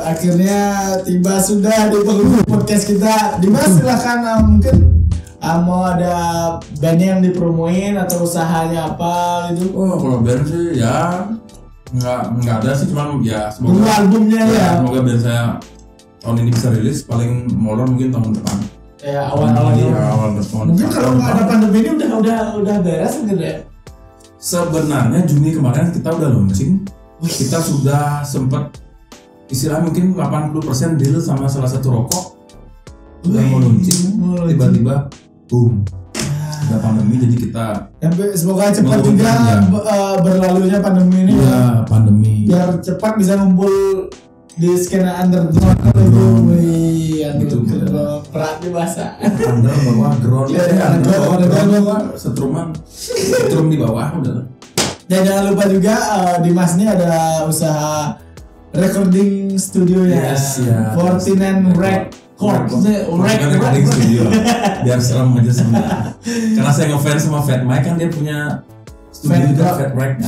Akhirnya tiba sudah di penghujung podcast kita. Dimas silakan mungkin mau ada band yang dipromoin atau usahanya apa gitu. Kalau band sih ya nggak ada sih, cuma ya semoga albumnya semoga band saya tahun ini bisa rilis, paling molor mungkin tahun depan. Ya awal depan. Mungkin kalau nggak ada pandemi ini udah beres gitu ya. Sebenarnya Juni kemarin kita udah launching, kita sudah sempat istilahnya mungkin 80% deal sama salah satu rokok udah mau launching, tiba-tiba boom. Ada pandemi jadi kita semoga cepat juga berlalunya pandemi ini pandemi biar cepat bisa ngumpul di skena underground itu berat bahasa bawah ground bawah setrum di bawah udah. Dan jangan lupa juga Dimas ini ada usaha recording studio ya 49 recording studio biar serem aja sebenarnya. Karena saya ngefans sama Fat Mike kan, dia punya studio juga Fat Mike.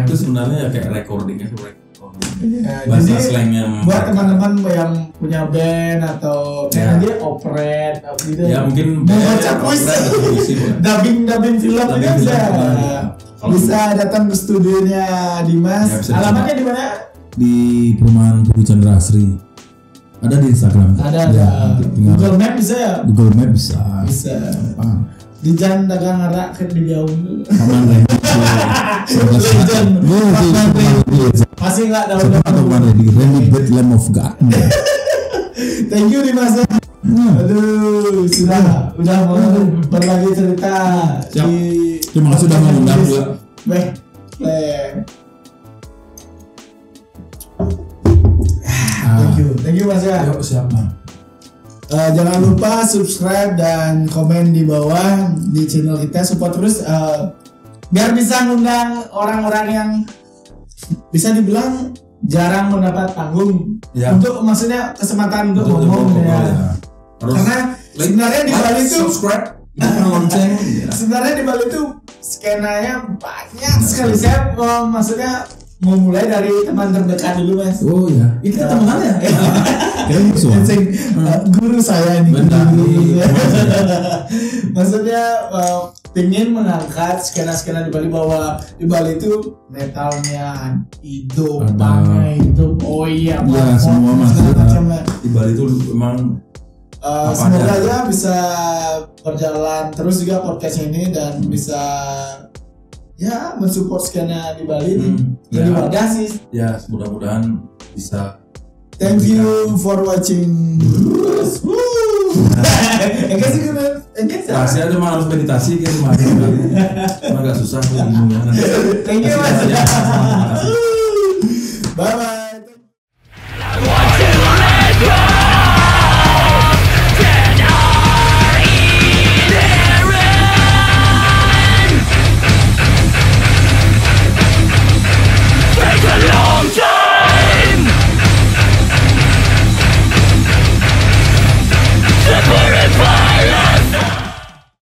Itu sebenarnya kayak recording bahasa slangnya. Buat teman-teman yang punya band atau kayak dia operate gitu ya, mungkin baca puisi, dubbing film juga bisa datang ke studionya Dimas. Alamatnya di mana? Di Perumahan Pugu Chandra Asri. Ada di Instagram. Ada. Google Map bisa ya? Google Map bisa. Di Jalan Dagang Arak ke di Gaung. Masih nggak tahu di Randy Bethlehem of God. Thank you Dimas. Aduh, udah mau berbagi cerita. Terima kasih sudah mengundang juga. Thank you Mas ya. Yuk siapa? Jangan lupa subscribe dan komen di bawah di channel kita, support terus biar bisa ngundang orang-orang yang bisa dibilang jarang mendapat panggung untuk maksudnya kesempatan untuk ngomong ya. Karena sebenarnya di Bali itu subscribe, lonceng. Sebenarnya di Bali itu skenanya banyak sekali. Saya maksudnya mau mulai dari teman terdekat dulu Mas. Oh ya, ini kan teman ya. Guru saya ini. Guru. Maksudnya ingin mengangkat skena-skena di Bali, bahwa di Bali itu metalnya hidup, punknya hidup. Oh iya, semua masalah di Bali itu memang semoga aja bisa berjalan terus juga podcast ini dan bisa ya mensupport skena di Bali ini. Jadi wadah sih. Ya, mudah-mudahan bisa. Thank you for watching. Enggak sih kan? Saya cuma harus meditasi gitu kemarin. Cuma agak susah tuh ilmunya. Thank you Mas. Bye bye.